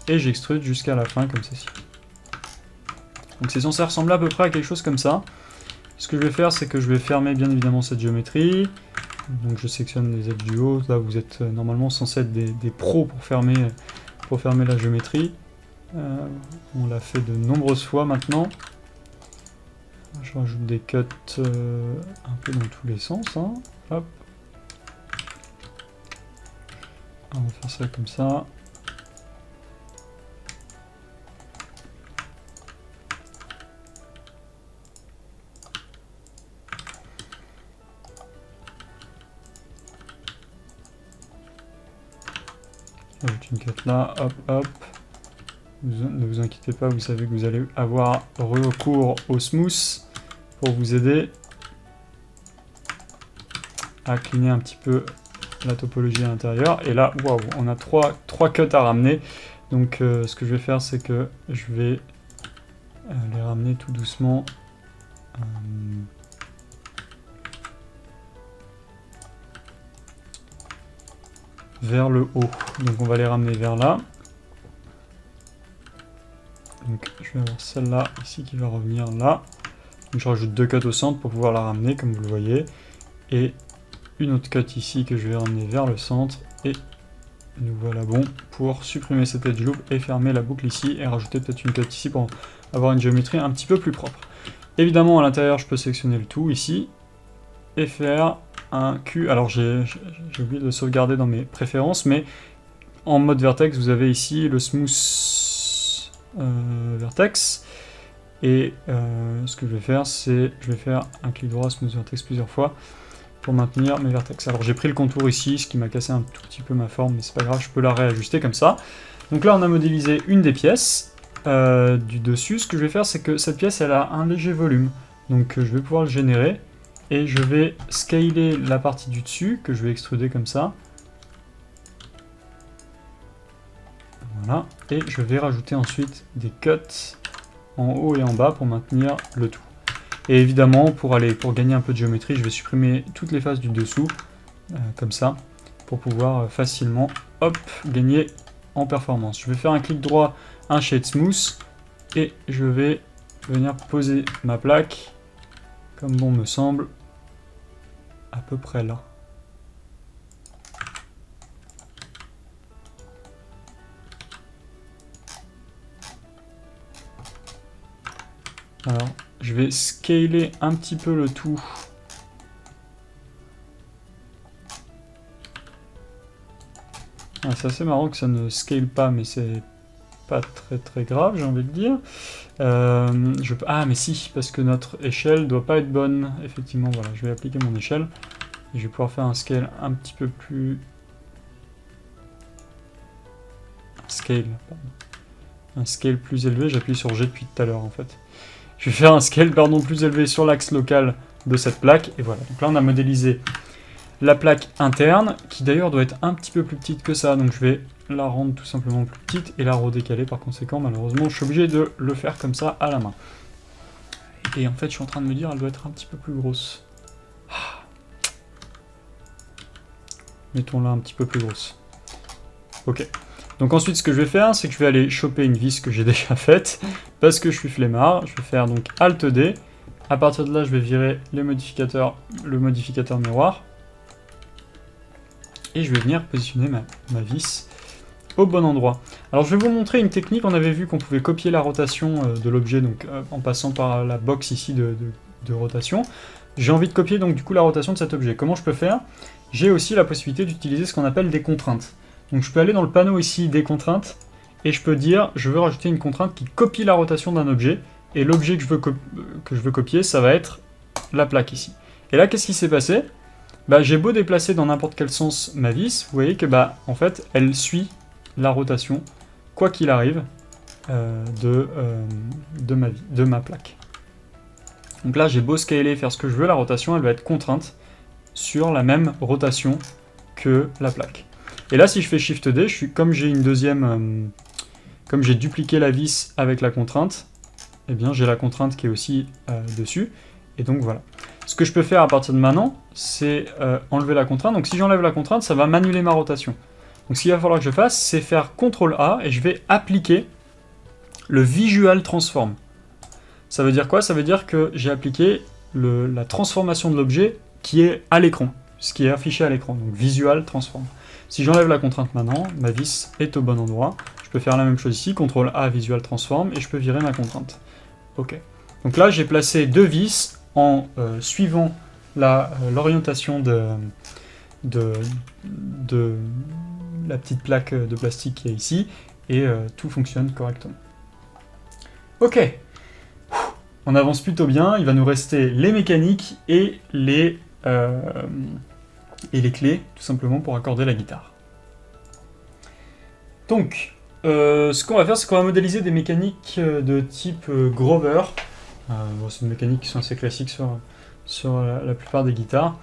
[SPEAKER 1] Et j'extrude jusqu'à la fin comme ceci. Donc c'est censé ressembler à peu près à quelque chose comme ça. Ce que je vais faire, c'est que je vais fermer bien évidemment cette géométrie. Donc je sélectionne les edges du haut. Là, vous êtes normalement censé être des pros pour fermer la géométrie. On l'a fait de nombreuses fois maintenant. Je rajoute des cuts un peu dans tous les sens. Hein. Hop. On va faire ça comme ça. J'ajoute une cut là, hop, hop. Ne vous inquiétez pas, vous savez que vous allez avoir recours au smooth pour vous aider à cleaner un petit peu la topologie à l'intérieur. Et là, waouh, on a trois cuts à ramener. Donc ce que je vais faire, c'est que je vais les ramener tout doucement. vers le haut. Donc on va les ramener vers là. Donc je vais avoir celle-là ici qui va revenir là. Donc je rajoute 2 cuts au centre pour pouvoir la ramener comme vous le voyez. Et une autre cut ici que je vais ramener vers le centre. Et nous voilà bon pour supprimer cette edge loop et fermer la boucle ici et rajouter peut-être une cut ici pour avoir une géométrie un petit peu plus propre. Évidemment à l'intérieur je peux sélectionner le tout ici et faire un Q. Alors j'ai oublié de le sauvegarder dans mes préférences, mais en mode vertex vous avez ici le smooth vertex. Et ce que je vais faire, c'est je vais faire un clic droit smooth vertex plusieurs fois pour maintenir mes vertex. Alors j'ai pris le contour ici, ce qui m'a cassé un tout petit peu ma forme, mais c'est pas grave, je peux la réajuster comme ça. Donc là on a modélisé une des pièces du dessus. Ce que je vais faire, c'est que cette pièce elle a un léger volume, donc je vais pouvoir le générer et je vais scaler la partie du dessus que je vais extruder comme ça. Voilà, et je vais rajouter ensuite des cuts en haut et en bas pour maintenir le tout. Et évidemment, pour gagner un peu de géométrie, je vais supprimer toutes les faces du dessous, comme ça, pour pouvoir facilement, hop, gagner en performance. Je vais faire un clic droit, un shade smooth, et je vais venir poser ma plaque, comme bon me semble, à peu près là. Alors, je vais scaler un petit peu le tout. Ah, c'est assez marrant que ça ne scale pas, mais c'est pas très grave, j'ai envie de dire. Ah, mais si, parce que notre échelle doit pas être bonne. Effectivement, voilà, je vais appliquer mon échelle. Et je vais pouvoir faire un scale un petit peu plus... Un scale plus élevé, j'appuie sur G depuis tout à l'heure, en fait. Je vais faire un scale plus élevé sur l'axe local de cette plaque, et voilà. Donc là, on a modélisé la plaque interne, qui d'ailleurs doit être un petit peu plus petite que ça, donc je vais la rendre tout simplement plus petite et la redécaler par conséquent. Malheureusement, je suis obligé de le faire comme ça à la main. Et en fait, je suis en train de me dire, elle doit être un petit peu plus grosse. Mettons-la un petit peu plus grosse. Ok. Donc ensuite, ce que je vais faire, c'est que je vais aller choper une vis que j'ai déjà faite, parce que je suis flemmard. Je vais faire donc Alt D. À partir de là, je vais virer le modificateur miroir. Et je vais venir positionner ma vis au bon endroit. Alors je vais vous montrer une technique. On avait vu qu'on pouvait copier la rotation de l'objet, donc en passant par la box ici de rotation. J'ai envie de copier donc du coup la rotation de cet objet. Comment je peux faire? J'ai aussi la possibilité d'utiliser ce qu'on appelle des contraintes. Donc je peux aller dans le panneau ici des contraintes et je peux dire je veux rajouter une contrainte qui copie la rotation d'un objet et l'objet que je veux copier ça va être la plaque ici. Et là qu'est-ce qui s'est passé? J'ai beau déplacer dans n'importe quel sens ma vis, vous voyez que en fait elle suit la rotation quoi qu'il arrive de ma plaque. Donc là j'ai beau scaler, faire ce que je veux, la rotation elle va être contrainte sur la même rotation que la plaque. Et là, si je fais Shift D, comme j'ai une deuxième, comme j'ai dupliqué la vis avec la contrainte, eh bien j'ai la contrainte qui est aussi dessus. Et donc voilà. Ce que je peux faire à partir de maintenant, c'est enlever la contrainte. Donc si j'enlève la contrainte, ça va m'annuler ma rotation. Donc ce qu'il va falloir que je fasse, c'est faire CTRL A et je vais appliquer le Visual Transform. Ça veut dire quoi? Ça veut dire que j'ai appliqué la transformation de l'objet qui est à l'écran, ce qui est affiché à l'écran. Donc Visual Transform. Si j'enlève la contrainte maintenant, ma vis est au bon endroit. Je peux faire la même chose ici, CTRL A, Visual Transform, et je peux virer ma contrainte. Ok. Donc là, j'ai placé deux vis en suivant l'orientation de la petite plaque de plastique qui est ici, et tout fonctionne correctement. Ok. On avance plutôt bien, il va nous rester les mécaniques et les clés, tout simplement pour accorder la guitare. Donc, ce qu'on va faire, c'est qu'on va modéliser des mécaniques de type Grover. C'est des mécaniques qui sont assez classiques sur la plupart des guitares,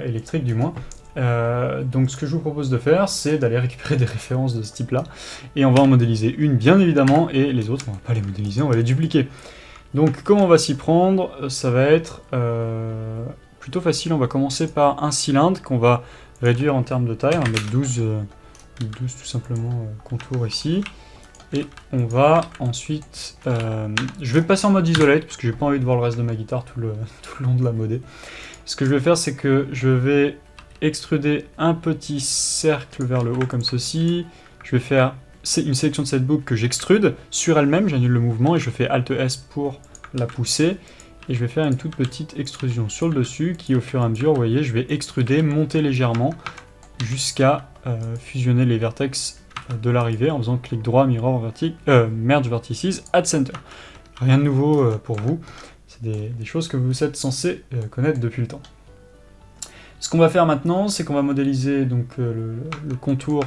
[SPEAKER 1] électriques du moins. Donc ce que je vous propose de faire, c'est d'aller récupérer des références de ce type-là, et on va en modéliser une, bien évidemment, et les autres, on va pas les modéliser, on va les dupliquer. Donc comment on va s'y prendre? Ça va être plutôt facile. On va commencer par un cylindre qu'on va réduire en termes de taille, on va mettre 12 tout simplement contours ici. Et on va ensuite... je vais passer en mode isolate, parce que j'ai pas envie de voir le reste de ma guitare tout le long de la modée. Ce que je vais faire, c'est que je vais extruder un petit cercle vers le haut comme ceci. Je vais faire une sélection de cette boucle que j'extrude sur elle-même, j'annule le mouvement et je fais Alt S pour la pousser. Et je vais faire une toute petite extrusion sur le dessus qui, au fur et à mesure, vous voyez, je vais extruder, monter légèrement jusqu'à fusionner les vertex de l'arrivée en faisant clic droit, merge vertices, add center. Rien de nouveau pour vous, c'est des choses que vous êtes censés connaître depuis le temps. Ce qu'on va faire maintenant, c'est qu'on va modéliser donc, le contour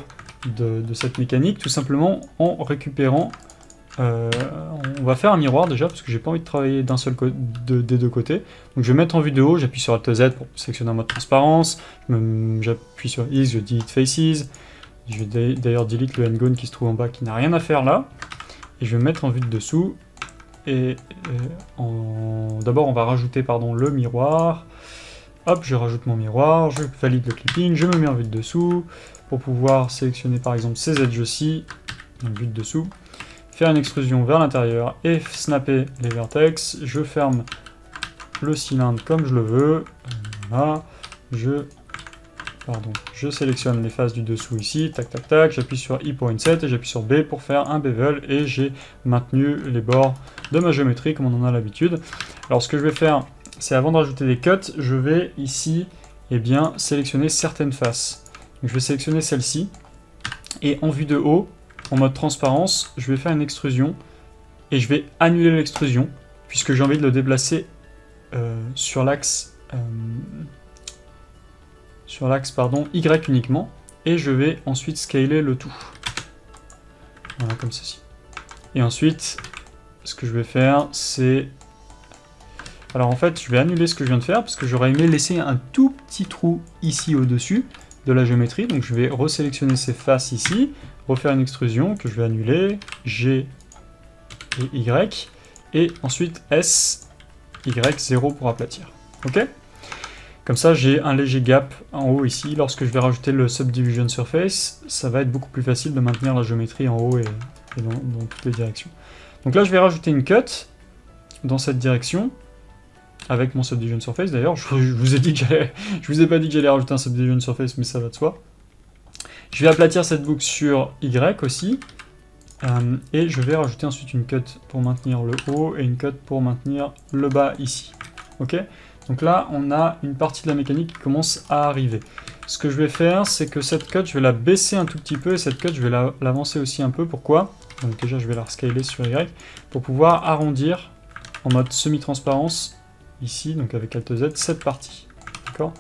[SPEAKER 1] de cette mécanique, tout simplement en récupérant... on va faire un miroir déjà, parce que j'ai pas envie de travailler d'un seul des deux côtés. Donc je vais mettre en vue de haut, j'appuie sur Alt Z pour sélectionner en mode transparence, j'appuie sur X, je delete faces, je vais d'ailleurs delete le N-gone qui se trouve en bas, qui n'a rien à faire là, et je vais mettre en vue de dessous, et d'abord on va rajouter le miroir. Hop, je rajoute mon miroir, je valide le clipping, je me mets en vue de dessous, pour pouvoir sélectionner par exemple ces edges aussi, en vue de dessous, faire une extrusion vers l'intérieur et snapper les vertex. Je ferme le cylindre comme je le veux, voilà, je sélectionne les faces du dessous ici, tac tac tac, j'appuie sur I pour inset et j'appuie sur B pour faire un bevel et j'ai maintenu les bords de ma géométrie comme on en a l'habitude. Alors ce que je vais faire, c'est avant de rajouter des cuts, je vais ici sélectionner certaines faces. Donc, je vais sélectionner celle-ci et en vue de haut, en mode transparence, je vais faire une extrusion et je vais annuler l'extrusion puisque j'ai envie de le déplacer sur l'axe Y uniquement et je vais ensuite scaler le tout. Voilà, comme ceci. Et ensuite, ce que je vais faire, c'est... Alors en fait, je vais annuler ce que je viens de faire parce que j'aurais aimé laisser un tout petit trou ici au-dessus de la géométrie. Donc je vais resélectionner ces faces ici, refaire une extrusion que je vais annuler, G et Y, et ensuite S, Y, 0 pour aplatir. Ok ? Comme ça, j'ai un léger gap en haut ici. Lorsque je vais rajouter le Subdivision Surface, ça va être beaucoup plus facile de maintenir la géométrie en haut et dans toutes les directions. Donc là, je vais rajouter une cut dans cette direction, avec mon Subdivision Surface d'ailleurs. Je vous ai pas dit que j'allais rajouter un Subdivision Surface, mais ça va de soi. Je vais aplatir cette boucle sur Y aussi, et je vais rajouter ensuite une cut pour maintenir le haut et une cut pour maintenir le bas ici. Ok ? Donc là, on a une partie de la mécanique qui commence à arriver. Ce que je vais faire, c'est que cette cut, je vais la baisser un tout petit peu, et cette cut, je vais l'avancer aussi un peu. Pourquoi ? Donc déjà, je vais la rescaler sur Y, pour pouvoir arrondir en mode semi-transparence, ici, donc avec Alt Z, cette partie. D'accord ?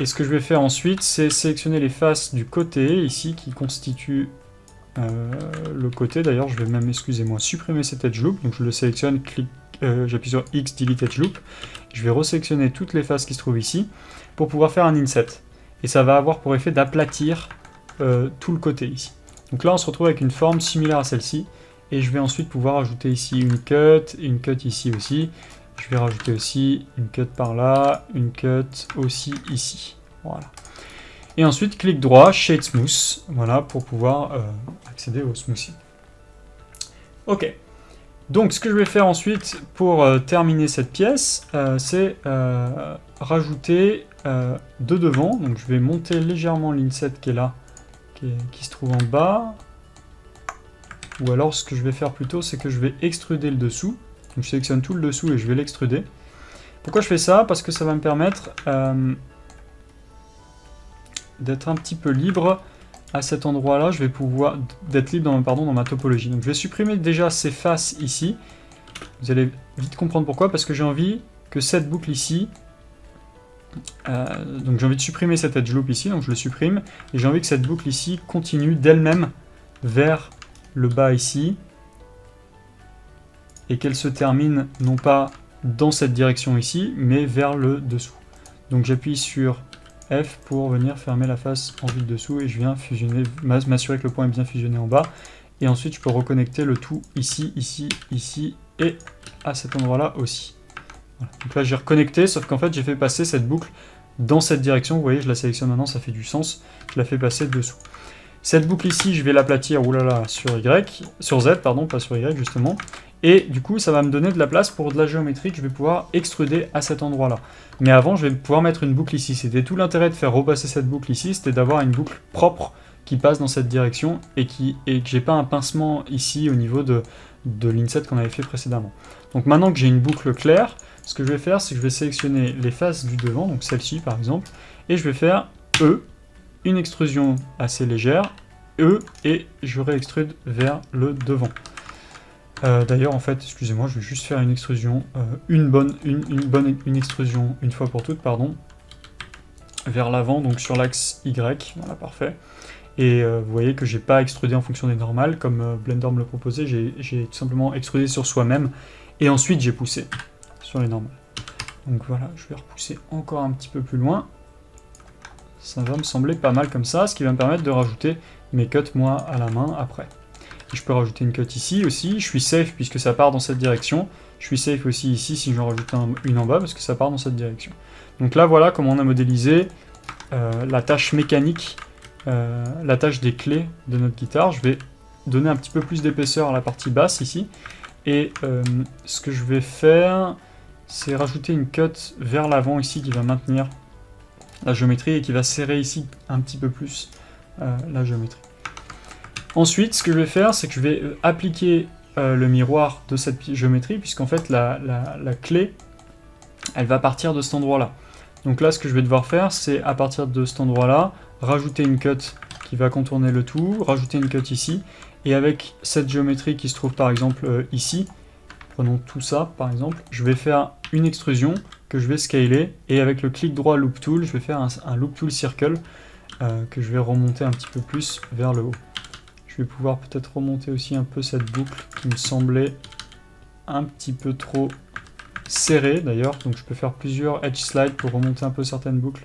[SPEAKER 1] Et ce que je vais faire ensuite, c'est sélectionner les faces du côté, ici, qui constituent le côté. D'ailleurs, je vais même, excusez-moi, supprimer cet edge loop. Donc je le sélectionne, j'appuie sur X, delete edge loop. Je vais resélectionner toutes les faces qui se trouvent ici, pour pouvoir faire un inset. Et ça va avoir pour effet d'aplatir tout le côté ici. Donc là, on se retrouve avec une forme similaire à celle-ci. Et je vais ensuite pouvoir ajouter ici une cut, et une cut ici aussi. Je vais rajouter aussi une cut par là, une cut aussi ici. Voilà. Et ensuite, clic droit, Shade Smooth, voilà, pour pouvoir accéder au smoothing. Ok. Donc, ce que je vais faire ensuite pour terminer cette pièce, c'est rajouter de devant. Donc, je vais monter légèrement l'inset qui est là, qui se trouve en bas. Ou alors, ce que je vais faire plutôt, c'est que je vais extruder le dessous. Donc je sélectionne tout le dessous et je vais l'extruder. Pourquoi je fais ça? Parce que ça va me permettre d'être un petit peu libre à cet endroit-là. Je vais pouvoir d'être libre dans ma topologie. Donc je vais supprimer déjà ces faces ici. Vous allez vite comprendre pourquoi. Parce que j'ai envie que cette boucle ici... donc j'ai envie de supprimer cet edge loop ici. Donc je le supprime. Et j'ai envie que cette boucle ici continue d'elle-même vers le bas ici. Et qu'elle se termine non pas dans cette direction ici, mais vers le dessous. Donc j'appuie sur F pour venir fermer la face en vue de dessous et je viens fusionner, m'assurer que le point est bien fusionné en bas. Et ensuite je peux reconnecter le tout ici, ici, ici et à cet endroit-là aussi. Voilà. Donc là j'ai reconnecté, sauf qu'en fait j'ai fait passer cette boucle dans cette direction. Vous voyez, je la sélectionne maintenant, ça fait du sens. Je la fais passer dessous. Cette boucle ici, je vais l'aplatir sur Y, sur Z, pardon, pas sur Y justement. Et du coup, ça va me donner de la place pour de la géométrie que je vais pouvoir extruder à cet endroit-là. Mais avant, je vais pouvoir mettre une boucle ici. C'était tout l'intérêt de faire repasser cette boucle ici, c'était d'avoir une boucle propre qui passe dans cette direction et que j'ai pas un pincement ici au niveau de l'inset qu'on avait fait précédemment. Donc maintenant que j'ai une boucle claire, ce que je vais faire, c'est que je vais sélectionner les faces du devant, donc celle-ci par exemple, et je vais faire E, une extrusion assez légère, E, et je réextrude vers le devant. D'ailleurs, en fait, excusez-moi, je vais juste faire une extrusion, une extrusion une fois pour toutes, pardon, vers l'avant, donc sur l'axe Y, voilà, parfait. Et vous voyez que j'ai pas extrudé en fonction des normales, comme Blender me le proposait, j'ai tout simplement extrudé sur soi-même, et ensuite j'ai poussé sur les normales. Donc voilà, je vais repousser encore un petit peu plus loin. Ça va me sembler pas mal comme ça, ce qui va me permettre de rajouter mes cuts moi à la main après. Et je peux rajouter une cut ici aussi, je suis safe puisque ça part dans cette direction. Je suis safe aussi ici si j'en rajoute une en bas parce que ça part dans cette direction. Donc là voilà comment on a modélisé la tâche mécanique, la tâche des clés de notre guitare. Je vais donner un petit peu plus d'épaisseur à la partie basse ici. Et ce que je vais faire, c'est rajouter une cut vers l'avant ici qui va maintenir la géométrie et qui va serrer ici un petit peu plus la géométrie. Ensuite, ce que je vais faire, c'est que je vais appliquer le miroir de cette géométrie, puisqu'en fait la clé, elle va partir de cet endroit-là. Donc là, ce que je vais devoir faire, c'est à partir de cet endroit-là, rajouter une cut qui va contourner le tout, rajouter une cut ici, et avec cette géométrie qui se trouve par exemple ici, prenons tout ça par exemple, je vais faire une extrusion que je vais scaler, et avec le clic droit Loop Tool, je vais faire un Loop Tool Circle que je vais remonter un petit peu plus vers le haut. Je vais pouvoir peut-être remonter aussi un peu cette boucle qui me semblait un petit peu trop serrée d'ailleurs, donc je peux faire plusieurs edge slides pour remonter un peu certaines boucles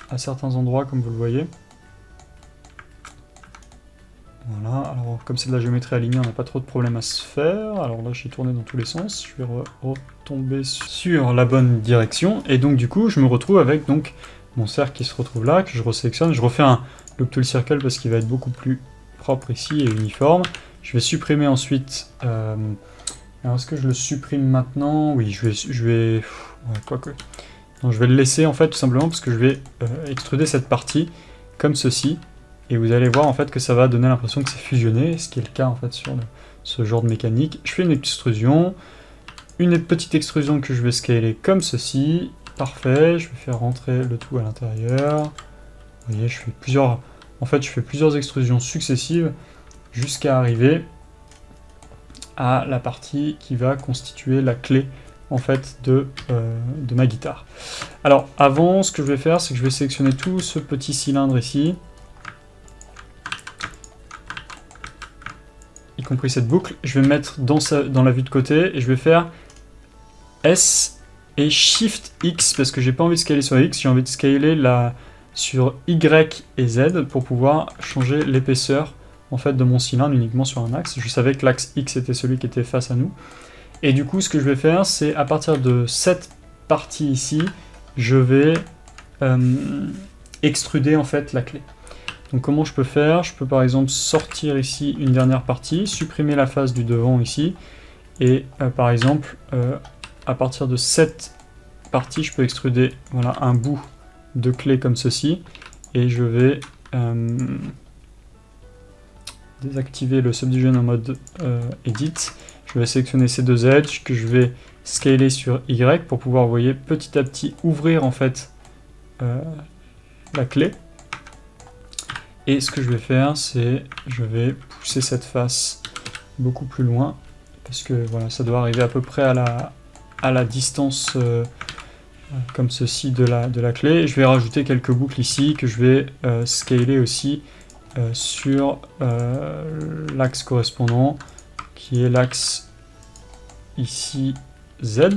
[SPEAKER 1] à certains endroits comme vous le voyez. Voilà, alors comme c'est de la géométrie alignée, on n'a pas trop de problème à se faire. Alors là, je suis tourné dans tous les sens. Je vais retomber sur la bonne direction. Et donc du coup, je me retrouve avec donc mon cercle qui se retrouve là, que je resélectionne. Je refais un Loop Tool Circle parce qu'il va être beaucoup plus propre ici et uniforme. Je vais supprimer ensuite... alors est-ce que je le supprime maintenant? Oui, je vais ouais, quoique... Non, je vais le laisser en fait tout simplement parce que je vais extruder cette partie comme ceci. Et vous allez voir en fait que ça va donner l'impression que c'est fusionné, ce qui est le cas en fait sur ce genre de mécanique. Je fais une extrusion, une petite extrusion que je vais scaler comme ceci. Parfait, je vais faire rentrer le tout à l'intérieur. Vous voyez, je fais plusieurs extrusions successives jusqu'à arriver à la partie qui va constituer la clé en fait de ma guitare. Alors avant, ce que je vais faire, c'est que je vais sélectionner tout ce petit cylindre ici, y compris cette boucle. Je vais mettre dans la vue de côté et je vais faire S et Shift X parce que j'ai pas envie de scaler sur X, j'ai envie de scaler sur Y et Z pour pouvoir changer l'épaisseur en fait de mon cylindre uniquement sur un axe. Je savais que l'axe X était celui qui était face à nous. Et du coup, ce que je vais faire, c'est à partir de cette partie ici, je vais extruder en fait la clé. Donc comment je peux faire? Je peux par exemple sortir ici une dernière partie, supprimer la face du devant ici, et par exemple, à partir de cette partie, je peux extruder voilà, un bout de clé comme ceci, et je vais désactiver le Subdivision en mode Edit. Je vais sélectionner ces deux edges que je vais scaler sur Y pour pouvoir, vous voyez, petit à petit ouvrir en fait la clé. Et ce que je vais faire, c'est je vais pousser cette face beaucoup plus loin parce que voilà, ça doit arriver à peu près à la distance comme ceci de la clé. Et je vais rajouter quelques boucles ici que je vais scaler aussi sur l'axe correspondant qui est l'axe ici Z.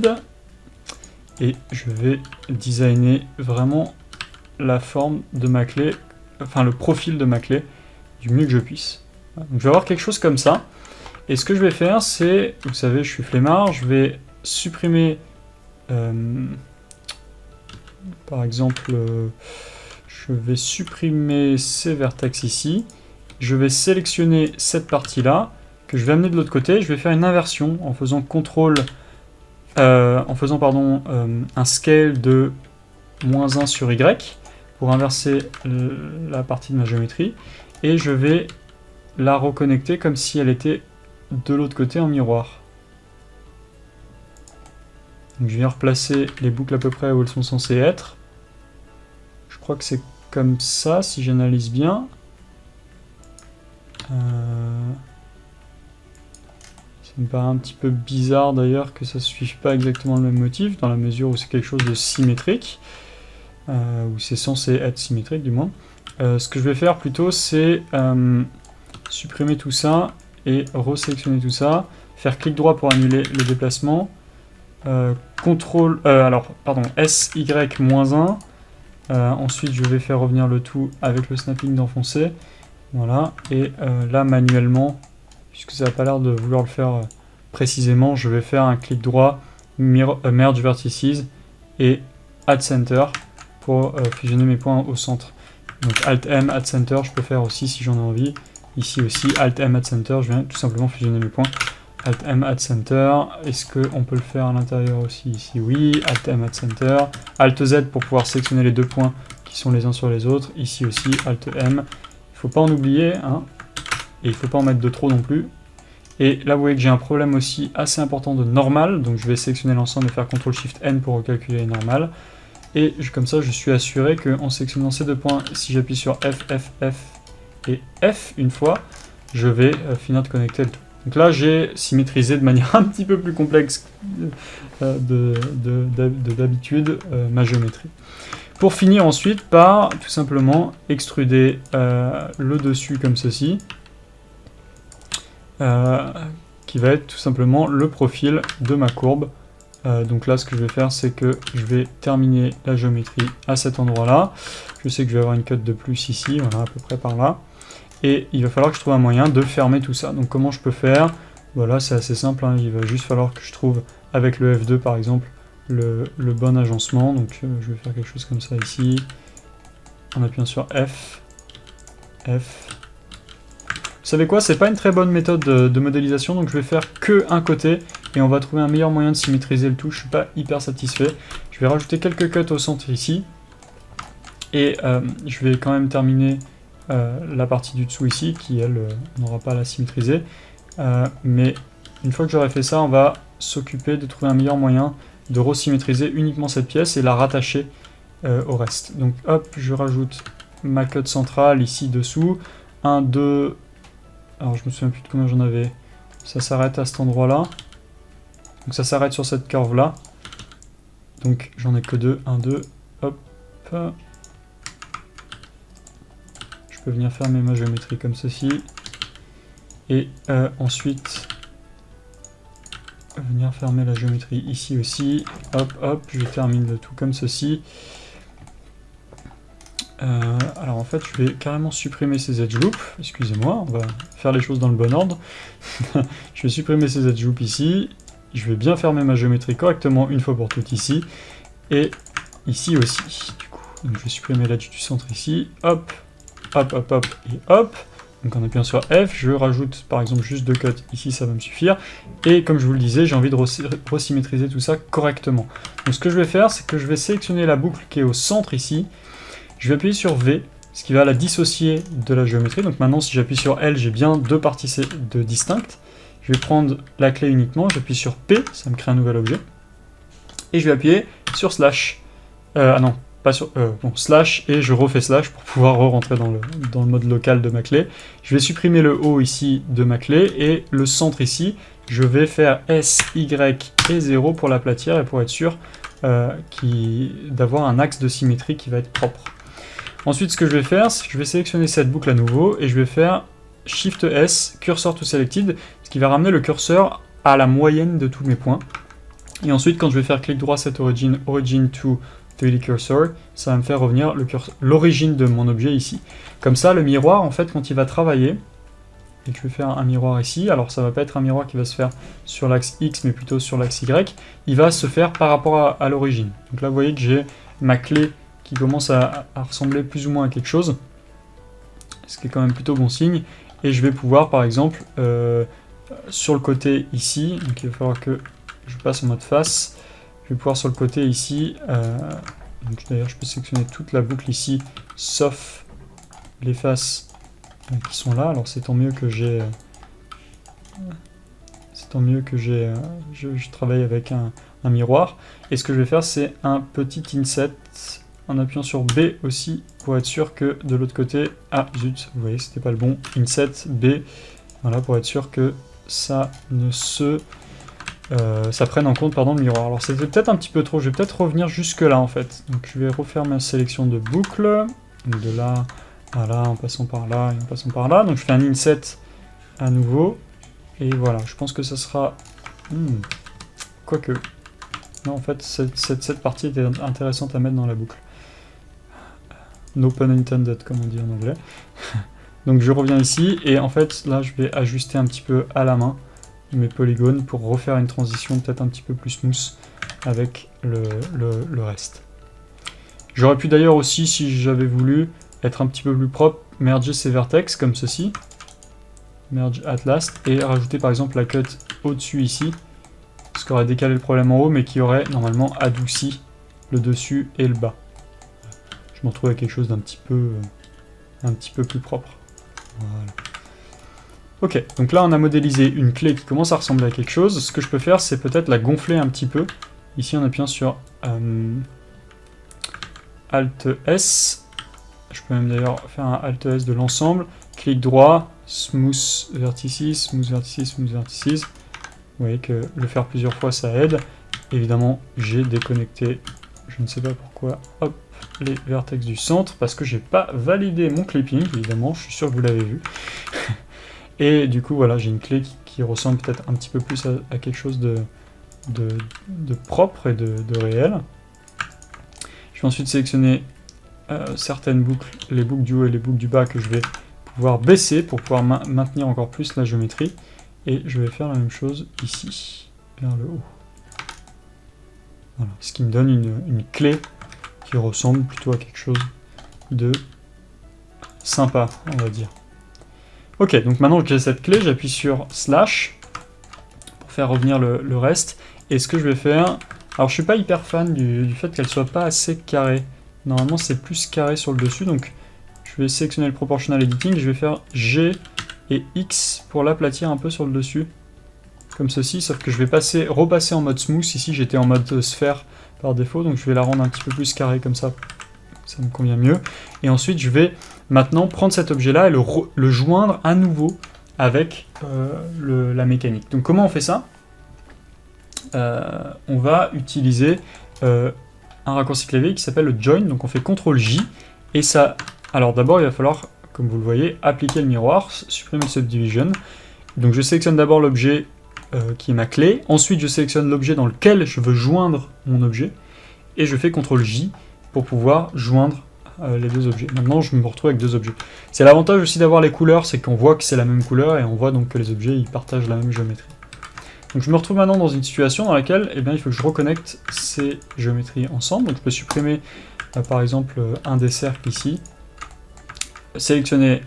[SPEAKER 1] Et je vais designer vraiment la forme de ma clé, enfin le profil de ma clé du mieux que je puisse. Donc je vais avoir quelque chose comme ça. Et ce que je vais faire, c'est, vous savez, je suis flemmard, je vais supprimer par exemple, je vais supprimer ces vertex ici. Je vais sélectionner cette partie-là, que je vais amener de l'autre côté. Je vais faire une inversion en faisant un scale de -1 sur Y pour inverser la partie de ma géométrie. Et je vais la reconnecter comme si elle était de l'autre côté en miroir. Donc je viens replacer les boucles à peu près où elles sont censées être. Je crois que c'est comme ça, si j'analyse bien. Ça me paraît un petit peu bizarre d'ailleurs que ça ne suive pas exactement le même motif, dans la mesure où c'est quelque chose de symétrique, ou c'est censé être symétrique du moins. Ce que je vais faire plutôt, c'est supprimer tout ça et resélectionner tout ça, faire clic droit pour annuler le déplacement, SY-1, ensuite je vais faire revenir le tout avec le snapping d'enfoncer, voilà, et là manuellement, puisque ça n'a pas l'air de vouloir le faire précisément, je vais faire un clic droit, merge vertices et add center pour fusionner mes points au centre. Donc Alt M, add center, je peux faire aussi si j'en ai envie. Ici aussi, Alt M, add center, je viens tout simplement fusionner mes points. Alt M, add center, est-ce qu'on peut le faire à l'intérieur aussi? Ici oui, Alt M, add center. Alt Z pour pouvoir sélectionner les deux points qui sont les uns sur les autres. Ici aussi, Alt M. Il ne faut pas en oublier, hein. Et il ne faut pas en mettre de trop non plus. Et là, vous voyez que j'ai un problème aussi assez important de normal, donc je vais sélectionner l'ensemble et faire CTRL-SHIFT-N pour recalculer les normales. Et comme ça, je suis assuré qu'en sélectionnant ces deux points, si j'appuie sur F, F, F et F une fois, je vais finir de connecter le tout. Donc là, j'ai symétrisé de manière un petit peu plus complexe d'habitude ma géométrie. Pour finir ensuite par tout simplement extruder le dessus comme ceci, qui va être tout simplement le profil de ma courbe. Donc là, ce que je vais faire, c'est que je vais terminer la géométrie à cet endroit-là. Je sais que je vais avoir une cote de plus ici, voilà, à peu près par là. Et il va falloir que je trouve un moyen de fermer tout ça. Donc comment je peux faire? Voilà, c'est assez simple, hein. Il va juste falloir que je trouve, avec le F2 par exemple, le bon agencement. Donc je vais faire quelque chose comme ça ici, en appuyant sur F, F. Vous savez quoi, c'est pas une très bonne méthode de modélisation, donc je vais faire que un côté, et on va trouver un meilleur moyen de symétriser le tout. Je suis pas hyper satisfait. Je vais rajouter quelques cuts au centre ici, et je vais quand même terminer la partie du dessous ici, qui elle n'aura pas à la symétriser. Mais une fois que j'aurai fait ça, on va s'occuper de trouver un meilleur moyen de resymétriser uniquement cette pièce et la rattacher au reste. Donc hop, je rajoute ma cut centrale ici dessous, 1, 2... Alors je me souviens plus de combien j'en avais. Ça s'arrête à cet endroit-là. Donc ça s'arrête sur cette curve-là. Donc j'en ai que 2. 1, 2. Hop. Je peux venir fermer ma géométrie comme ceci. Et ensuite venir fermer la géométrie ici aussi. Hop, hop. Je termine le tout comme ceci. Alors en fait, je vais carrément supprimer ces edge loops. Excusez-moi, on va faire les choses dans le bon ordre. Je vais supprimer ces edge loops ici. Je vais bien fermer ma géométrie correctement une fois pour toutes ici. Et ici aussi, du coup. Donc je vais supprimer l'edge du centre ici. Hop, hop, hop, hop, et hop. Donc en appuyant sur F, je rajoute par exemple juste 2 cuts ici, ça va me suffire. Et comme je vous le disais, j'ai envie de resymétriser tout ça correctement. Donc ce que je vais faire, c'est que je vais sélectionner la boucle qui est au centre ici. Je vais appuyer sur V, ce qui va la dissocier de la géométrie. Donc maintenant, si j'appuie sur L, j'ai bien deux parties distinctes. Je vais prendre la clé uniquement, j'appuie sur P, ça me crée un nouvel objet. Et je vais appuyer sur slash. Non, pas sur... slash, et je refais slash pour pouvoir rentrer dans le mode local de ma clé. Je vais supprimer le haut ici de ma clé, et le centre ici, je vais faire S, Y et 0 pour l'aplatir, et pour être sûr d'avoir un axe de symétrie qui va être propre. Ensuite, ce que je vais faire, c'est que je vais sélectionner cette boucle à nouveau et je vais faire Shift S, Cursor to Selected, ce qui va ramener le curseur à la moyenne de tous mes points. Et ensuite, quand je vais faire clic droit Set Origin, Origin to 3D Cursor, ça va me faire revenir l'origine de mon objet ici. Comme ça, le miroir, en fait, quand il va travailler, et que je vais faire un miroir ici, alors ça va pas être un miroir qui va se faire sur l'axe X, mais plutôt sur l'axe Y, il va se faire par rapport à l'origine. Donc là, vous voyez que j'ai ma clé qui commence à ressembler plus ou moins à quelque chose, ce qui est quand même plutôt bon signe. Et je vais pouvoir, par exemple, sur le côté ici, donc il va falloir que je passe en mode face, je vais pouvoir sur le côté ici, d'ailleurs je peux sélectionner toute la boucle ici, sauf les faces qui sont là. Alors c'est tant mieux que j'ai... je travaille avec un miroir. Et ce que je vais faire, c'est un petit inset en appuyant sur B aussi pour être sûr que de l'autre côté... Ah zut, vous voyez, c'était pas le bon. Inset B, voilà, pour être sûr que ça ne se... ça prenne en compte, pardon, le miroir. Alors c'était peut-être un petit peu trop, je vais peut-être revenir jusque là en fait. Donc je vais refaire ma sélection de boucles, donc de là à là, en passant par là et en passant par là. Donc je fais un inset à nouveau. Et voilà, je pense que ça sera... Quoique... Non, en fait, cette partie était intéressante à mettre dans la boucle. No pun intended, comme on dit en anglais. Donc je reviens ici, et en fait, là, je vais ajuster un petit peu à la main mes polygones pour refaire une transition peut-être un petit peu plus smooth avec le reste. J'aurais pu d'ailleurs aussi, si j'avais voulu, être un petit peu plus propre, merger ces vertex comme ceci. Merge at last, et rajouter par exemple la cut au-dessus ici, ce qui aurait décalé le problème en haut, mais qui aurait normalement adouci le dessus et le bas. Je me retrouve avec quelque chose d'un petit peu plus propre. Voilà. Ok, donc là on a modélisé une clé qui commence à ressembler à quelque chose. Ce que je peux faire, c'est peut-être la gonfler un petit peu, ici en appuyant sur Alt S. Je peux même d'ailleurs faire un Alt S de l'ensemble. Clic droit, Smooth Vertices, Smooth Vertices, Smooth Vertices. Vous voyez que le faire plusieurs fois, ça aide. Évidemment, j'ai déconnecté, je ne sais pas pourquoi, hop, les vertex du centre, parce que j'ai pas validé mon clipping, évidemment, je suis sûr que vous l'avez vu. Et du coup, voilà, j'ai une clé qui ressemble peut-être un petit peu plus à quelque chose de propre et de réel. Je vais ensuite sélectionner certaines boucles, les boucles du haut et les boucles du bas que je vais pouvoir baisser pour pouvoir maintenir encore plus la géométrie. Et je vais faire la même chose ici, vers le haut. Voilà, ce qui me donne une clé qui ressemble plutôt à quelque chose de sympa, on va dire. Ok, donc maintenant que j'ai cette clé, j'appuie sur slash pour faire revenir le reste. Et ce que je vais faire... Alors je suis pas hyper fan du fait qu'elle soit pas assez carrée. Normalement c'est plus carré sur le dessus, donc je vais sélectionner le proportional editing, je vais faire G et X pour l'aplatir un peu sur le dessus, comme ceci, sauf que je vais repasser en mode smooth. Ici j'étais en mode sphère par défaut, donc je vais la rendre un petit peu plus carrée comme ça me convient mieux. Et ensuite je vais maintenant prendre cet objet là et le joindre à nouveau avec la mécanique. Donc comment on fait ça? On va utiliser un raccourci clavier qui s'appelle le join, donc on fait CTRL J, et ça... Alors d'abord il va falloir, comme vous le voyez, appliquer le miroir, supprimer le subdivision. Donc je sélectionne d'abord l'objet qui est ma clé, ensuite je sélectionne l'objet dans lequel je veux joindre mon objet, et je fais CTRL J pour pouvoir joindre les deux objets. Maintenant je me retrouve avec deux objets. C'est l'avantage aussi d'avoir les couleurs, c'est qu'on voit que c'est la même couleur, et on voit donc que les objets ils partagent la même géométrie. Donc je me retrouve maintenant dans une situation dans laquelle il faut que je reconnecte ces géométries ensemble. Donc je peux supprimer par exemple un des cercles ici, sélectionner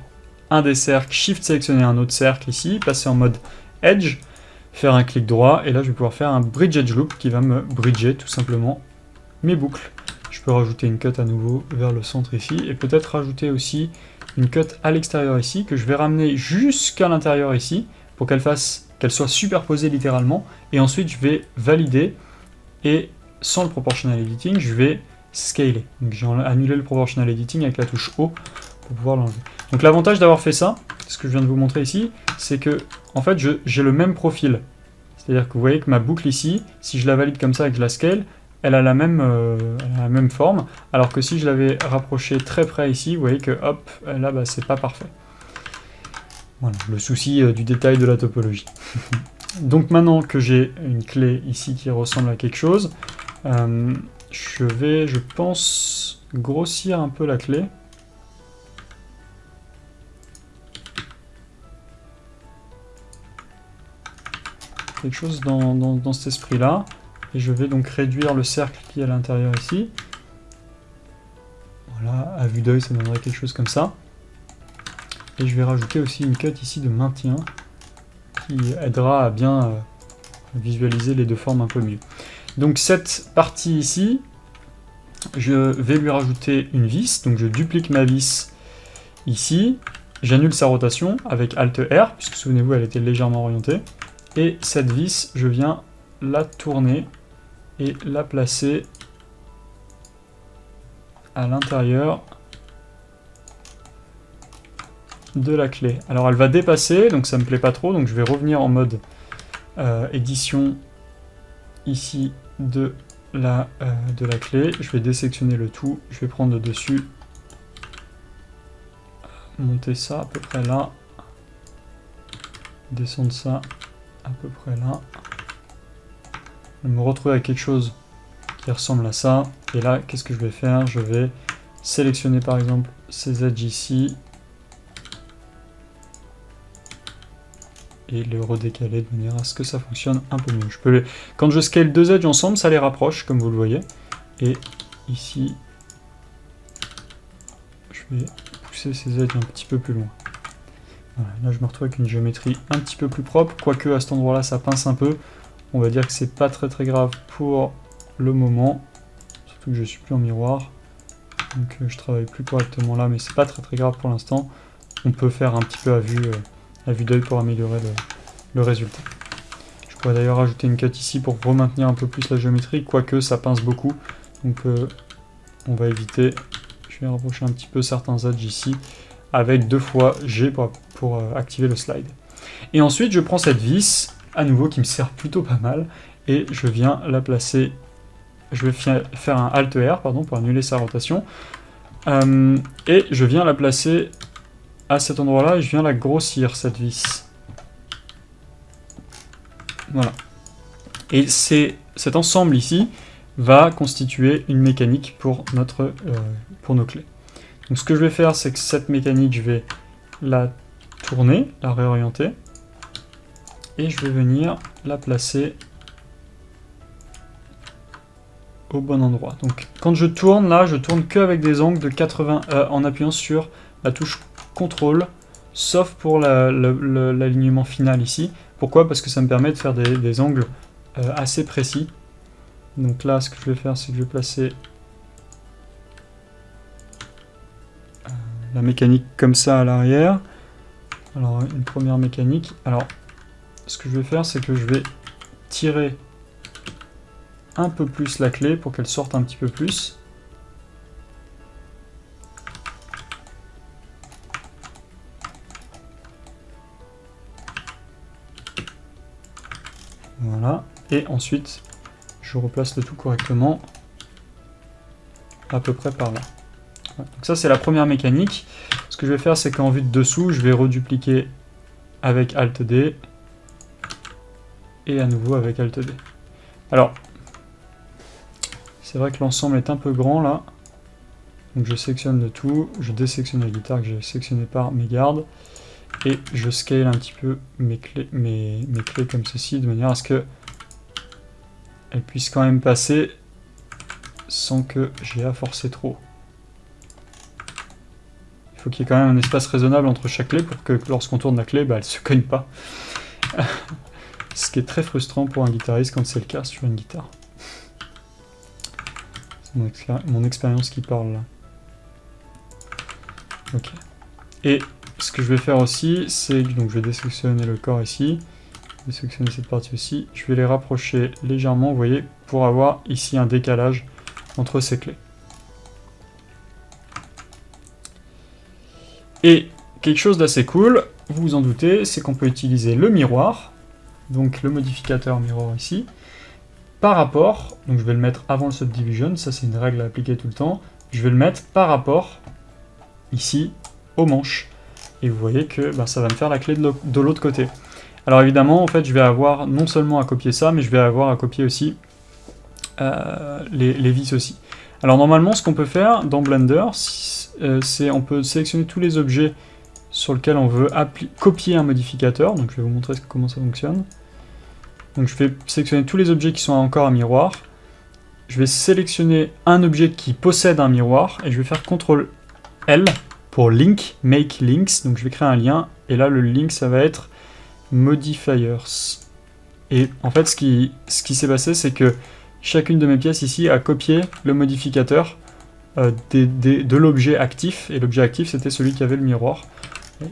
[SPEAKER 1] un des cercles, Shift sélectionner un autre cercle ici, passer en mode Edge, faire un clic droit, et là je vais pouvoir faire un Bridge Edge Loop qui va me bridger tout simplement mes boucles. Je peux rajouter une cut à nouveau vers le centre ici, et peut-être rajouter aussi une cut à l'extérieur ici, que je vais ramener jusqu'à l'intérieur ici, pour qu'elle soit superposée littéralement, et ensuite je vais valider, et sans le proportional editing, je vais scaler. Donc j'ai annulé le proportional editing avec la touche O pour pouvoir l'enlever. Donc l'avantage d'avoir fait ça, ce que je viens de vous montrer ici, c'est que en fait j'ai le même profil. C'est-à-dire que vous voyez que ma boucle ici, si je la valide comme ça et que je la scale, elle a la même forme, alors que si je l'avais rapproché très près ici, vous voyez que hop, là c'est pas parfait. Voilà, le souci du détail de la topologie. Donc maintenant que j'ai une clé ici qui ressemble à quelque chose, je vais, je pense, grossir un peu la clé. Quelque chose dans cet esprit-là. Et je vais donc réduire le cercle qui est à l'intérieur ici. à vue d'œil, ça donnerait quelque chose comme ça. Et je vais rajouter aussi une cut ici de maintien qui aidera à bien visualiser les deux formes un peu mieux. Donc cette partie ici, je vais lui rajouter une vis, donc je duplique ma vis ici, j'annule sa rotation avec Alt R, puisque souvenez-vous elle était légèrement orientée, et cette vis, je viens la tourner et la placer à l'intérieur de la clé. Alors elle va dépasser, donc ça me plaît pas trop, donc je vais revenir en mode édition ici de la clé. Je vais désectionner le tout, je vais prendre le dessus, monter ça à peu près là, descendre ça à peu près là, je vais me retrouver avec quelque chose qui ressemble à ça, et là qu'est-ce que je vais faire? Je vais sélectionner par exemple ces edges ici, et le redécaler de manière à ce que ça fonctionne un peu mieux. Quand je scale deux edges ensemble, ça les rapproche, comme vous le voyez. Et ici, je vais pousser ces edges un petit peu plus loin. Voilà, là, je me retrouve avec une géométrie un petit peu plus propre, quoique à cet endroit-là, ça pince un peu. On va dire que c'est pas très grave pour le moment, surtout que je suis plus en miroir. Donc je travaille plus correctement là, mais c'est pas très grave pour l'instant. On peut faire un petit peu à vue d'œil pour améliorer le résultat. Je pourrais d'ailleurs rajouter une cut ici pour maintenir un peu plus la géométrie, quoique ça pince beaucoup, donc on va éviter. Je vais rapprocher un petit peu certains edges ici, avec 2 fois G pour activer le slide. Et ensuite je prends cette vis, à nouveau qui me sert plutôt pas mal, et je viens la placer, je vais faire un Alt R pour annuler sa rotation, et je viens la placer à cet endroit-là, et je viens la grossir, cette vis. Voilà. Et cet ensemble ici va constituer une mécanique pour nos clés. Donc ce que je vais faire, c'est que cette mécanique, je vais la tourner, la réorienter, et je vais venir la placer au bon endroit. Donc quand je tourne, là, je tourne qu'avec des angles de 80, en appuyant sur la touche CTRL, sauf pour l'alignement final ici. Pourquoi? Parce que ça me permet de faire des angles assez précis. Donc là, ce que je vais faire, c'est que je vais placer la mécanique comme ça à l'arrière. Alors, une première mécanique. Alors, ce que je vais faire, c'est que je vais tirer un peu plus la clé pour qu'elle sorte un petit peu plus. Voilà, et ensuite je replace le tout correctement à peu près par là. Voilà. Donc ça c'est la première mécanique. Ce que je vais faire, c'est qu'en vue de dessous, je vais redupliquer avec Alt D et à nouveau avec Alt D. Alors, c'est vrai que l'ensemble est un peu grand là, donc je sélectionne le tout, je désélectionne la guitare que j'ai sélectionnée par mégarde, et je scale un petit peu mes clés comme ceci, de manière à ce que elles puissent quand même passer sans que j'ai à forcer trop. Il faut qu'il y ait quand même un espace raisonnable entre chaque clé pour que lorsqu'on tourne la clé, elle ne se cogne pas. Ce qui est très frustrant pour un guitariste quand c'est le cas sur une guitare. C'est mon expérience qui parle là. Ok. Et ce que je vais faire aussi, c'est donc je vais désélectionner le corps ici, désélectionner cette partie aussi, je vais les rapprocher légèrement, vous voyez, pour avoir ici un décalage entre ces clés. Et quelque chose d'assez cool, vous vous en doutez, c'est qu'on peut utiliser le miroir, donc le modificateur miroir ici, par rapport, donc je vais le mettre avant le subdivision, ça c'est une règle à appliquer tout le temps, je vais le mettre par rapport, ici, aux manches. Et vous voyez que ça va me faire la clé de l'autre côté. Alors évidemment, en fait, je vais avoir non seulement à copier ça, mais je vais avoir à copier aussi les vis aussi. Alors normalement, ce qu'on peut faire dans Blender, c'est on peut sélectionner tous les objets sur lesquels on veut copier un modificateur. Donc je vais vous montrer comment ça fonctionne. Donc je vais sélectionner tous les objets qui sont encore à miroir. Je vais sélectionner un objet qui possède un miroir et je vais faire CTRL L pour link, make links. Donc je vais créer un lien. Et là, le link, ça va être modifiers. Et en fait, ce qui s'est passé, c'est que chacune de mes pièces ici a copié le modificateur de l'objet actif. Et l'objet actif, c'était celui qui avait le miroir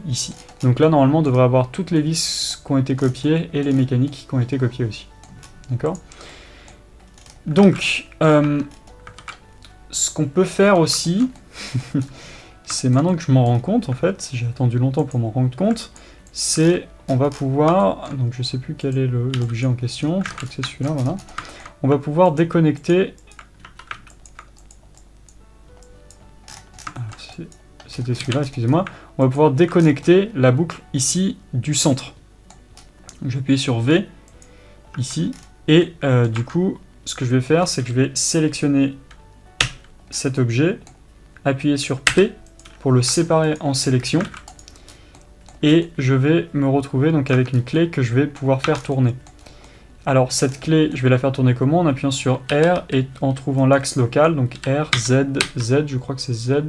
[SPEAKER 1] ici. Donc là, normalement, on devrait avoir toutes les vis qui ont été copiées et les mécaniques qui ont été copiées aussi. D'accord ? Donc, ce qu'on peut faire aussi, c'est maintenant que je m'en rends compte, en fait, j'ai attendu longtemps pour m'en rendre compte, c'est, on va pouvoir, donc je sais plus quel est l'objet en question, je crois que c'est celui-là, voilà. On va pouvoir déconnecter, c'était celui-là, excusez-moi, on va pouvoir déconnecter la boucle ici du centre. Donc je vais appuyer sur V, ici, et du coup, ce que je vais faire, c'est que je vais sélectionner cet objet, appuyer sur P pour le séparer en sélection, et je vais me retrouver donc avec une clé que je vais pouvoir faire tourner. Alors cette clé, je vais la faire tourner comment? En appuyant sur R et en trouvant l'axe local, donc R, Z, Z, je crois que c'est Z,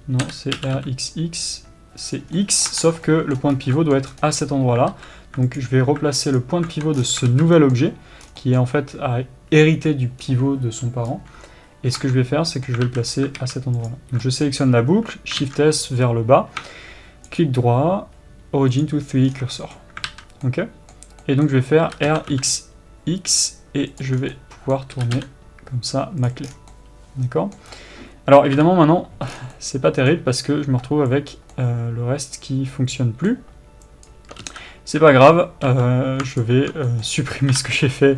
[SPEAKER 1] non c'est R, X, X, c'est X, sauf que le point de pivot doit être à cet endroit-là. Donc je vais replacer le point de pivot de ce nouvel objet, qui est en fait à hériter du pivot de son parent. Et ce que je vais faire, c'est que je vais le placer à cet endroit-là. Donc je sélectionne la boucle, Shift S vers le bas, clic droit, Origin to 3D Cursor. Ok? Et donc je vais faire RXX et je vais pouvoir tourner comme ça ma clé. D'accord? Alors évidemment maintenant, c'est pas terrible parce que je me retrouve avec le reste qui fonctionne plus. C'est pas grave, je vais supprimer ce que j'ai fait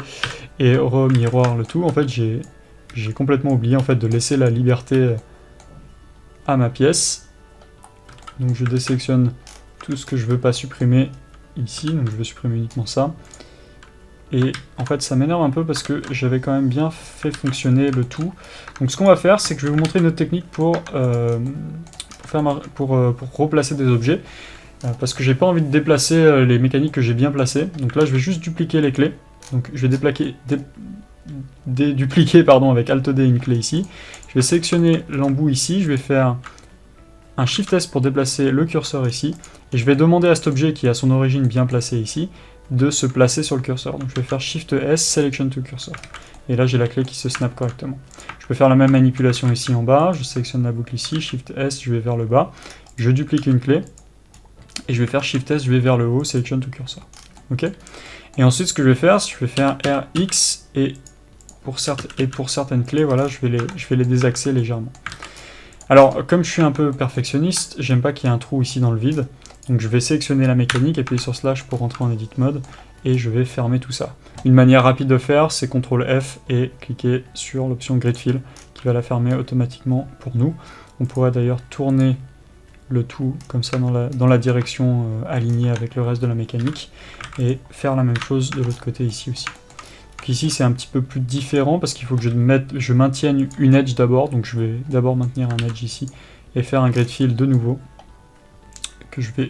[SPEAKER 1] et remiroir le tout. En fait, j'ai complètement oublié en fait de laisser la liberté à ma pièce. Donc je désélectionne tout ce que je veux pas supprimer ici, donc je vais supprimer uniquement ça. Et en fait ça m'énerve un peu parce que j'avais quand même bien fait fonctionner le tout. Donc ce qu'on va faire, c'est que je vais vous montrer une autre technique pour replacer des objets. Parce que j'ai pas envie de déplacer les mécaniques que j'ai bien placées. Donc là je vais juste dupliquer les clés. Donc je vais dupliquer avec Alt D une clé ici. Je vais sélectionner l'embout ici, je vais faire un Shift S pour déplacer le curseur ici, et je vais demander à cet objet qui a son origine bien placée ici, de se placer sur le curseur. Donc je vais faire Shift S, Selection to Cursor. Et là j'ai la clé qui se snap correctement. Je peux faire la même manipulation ici en bas, je sélectionne la boucle ici, Shift S, je vais vers le bas, je duplique une clé, et je vais faire Shift S, je vais vers le haut, Selection to Cursor. Ok? Et ensuite ce que je vais faire, c'est que je vais faire RX, et pour certaines clés, voilà, je vais les désaxer légèrement. Alors, comme je suis un peu perfectionniste, j'aime pas qu'il y ait un trou ici dans le vide, donc je vais sélectionner la mécanique, appuyer sur Slash pour rentrer en Edit Mode, et je vais fermer tout ça. Une manière rapide de faire, c'est CTRL F et cliquer sur l'option Grid Fill, qui va la fermer automatiquement pour nous. On pourrait d'ailleurs tourner le tout comme ça dans la direction alignée avec le reste de la mécanique, et faire la même chose de l'autre côté ici aussi. Donc ici c'est un petit peu plus différent parce qu'il faut que je maintienne une edge d'abord, donc je vais d'abord maintenir un edge ici et faire un grid fill de nouveau que je vais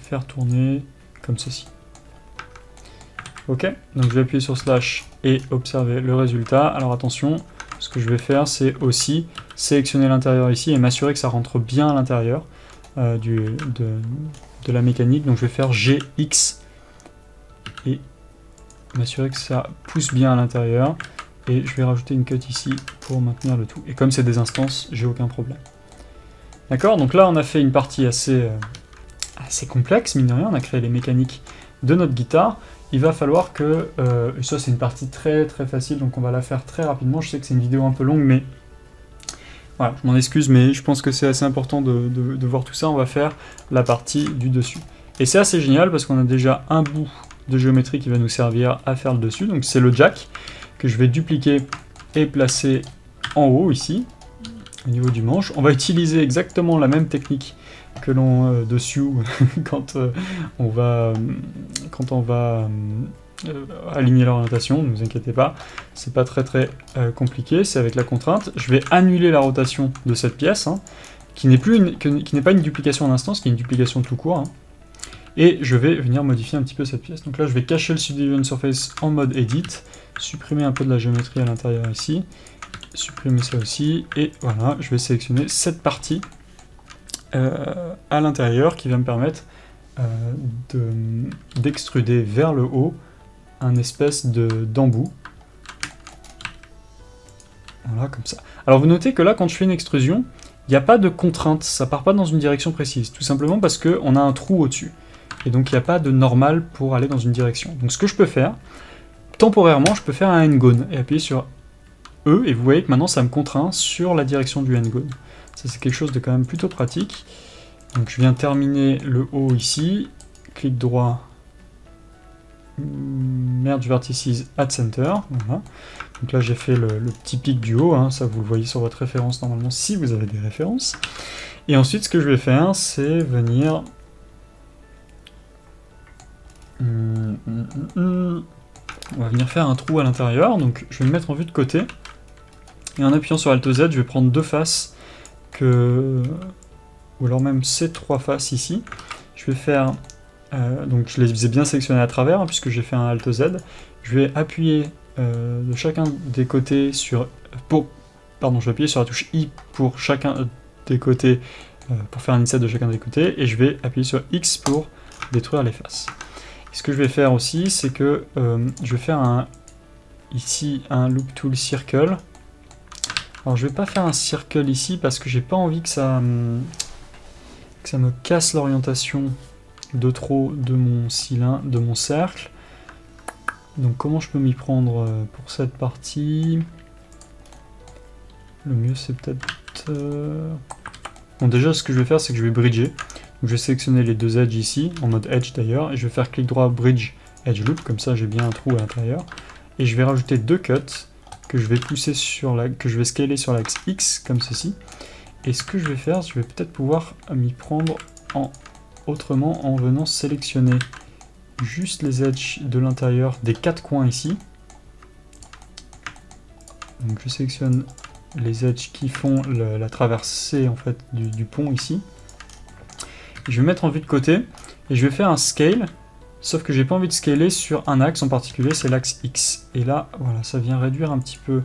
[SPEAKER 1] faire tourner comme ceci. Ok, donc je vais appuyer sur Slash et observer le résultat. Alors attention, ce que je vais faire c'est aussi sélectionner l'intérieur ici et m'assurer que ça rentre bien à l'intérieur de la mécanique. Donc je vais faire GX et m'assurer que ça pousse bien à l'intérieur, et je vais rajouter une cut ici pour maintenir le tout. Et comme c'est des instances, j'ai aucun problème. D'accord, donc là on a fait une partie assez complexe, mine de rien, on a créé les mécaniques de notre guitare. Il va falloir que, ça c'est une partie très très facile, donc on va la faire très rapidement. Je sais que c'est une vidéo un peu longue, mais voilà, je m'en excuse, mais je pense que c'est assez important de voir tout ça. On va faire la partie du dessus. Et c'est assez génial parce qu'on a déjà un bout de géométrie qui va nous servir à faire le dessus, donc c'est le jack que je vais dupliquer et placer en haut ici au niveau du manche. On va utiliser exactement la même technique que l'on dessus quand on va aligner l'orientation, ne vous inquiétez pas, c'est pas très compliqué, c'est avec la contrainte. Je vais annuler la rotation de cette pièce, qui n'est pas une duplication en instance, qui est une duplication tout court, et je vais venir modifier un petit peu cette pièce. Donc là je vais cacher le Subdivision Surface en mode Edit, supprimer un peu de la géométrie à l'intérieur ici, supprimer ça aussi, et voilà, je vais sélectionner cette partie à l'intérieur qui va me permettre d'extruder vers le haut un espèce d'embout. Voilà, comme ça. Alors vous notez que là, quand je fais une extrusion, il n'y a pas de contrainte, ça part pas dans une direction précise, tout simplement parce qu'on a un trou au-dessus. Et donc il n'y a pas de normal pour aller dans une direction. Donc ce que je peux faire, temporairement, je peux faire un n-gone et appuyer sur E, et vous voyez que maintenant ça me contraint sur la direction du n-gone. Ça c'est quelque chose de quand même plutôt pratique. Donc je viens terminer le haut ici, clic droit, merge vertices at center, voilà. Donc là j'ai fait le petit pic du haut, hein, ça vous le voyez sur votre référence normalement si vous avez des références. Et ensuite ce que je vais faire c'est venir... on va venir faire un trou à l'intérieur, donc je vais me mettre en vue de côté. Et en appuyant sur Alt Z, je vais prendre deux faces, ou alors même ces trois faces ici. Je vais faire... donc je les ai bien sélectionnés à travers, hein, puisque j'ai fait un Alt Z. Je vais appuyer de chacun des côtés sur... Pardon, je vais appuyer sur la touche I pour chacun des côtés, pour faire un inset de chacun des côtés, et je vais appuyer sur X pour détruire les faces. Et ce que je vais faire aussi, c'est que je vais faire ici un Loop Tool Circle. Alors je vais pas faire un circle ici parce que j'ai pas envie que ça me casse l'orientation de trop de mon cylindre, de mon cercle. Donc comment je peux m'y prendre pour cette partie? Le mieux c'est peut-être... Bon déjà ce que je vais faire c'est que je vais bridger. Donc, je vais sélectionner les deux edges ici, en mode edge d'ailleurs, et je vais faire clic droit bridge edge loop, comme ça j'ai bien un trou à l'intérieur. Et je vais rajouter deux cuts que je vais pousser que je vais scaler sur l'axe X comme ceci. Et ce que je vais faire, je vais peut-être pouvoir m'y prendre autrement en venant sélectionner juste les edges de l'intérieur des quatre coins ici. Donc je sélectionne les edges qui font la traversée en fait du pont ici. Je vais mettre en vue de côté et je vais faire un scale, sauf que j'ai pas envie de scaler sur un axe en particulier, c'est l'axe X. Et là, voilà, ça vient réduire un petit peu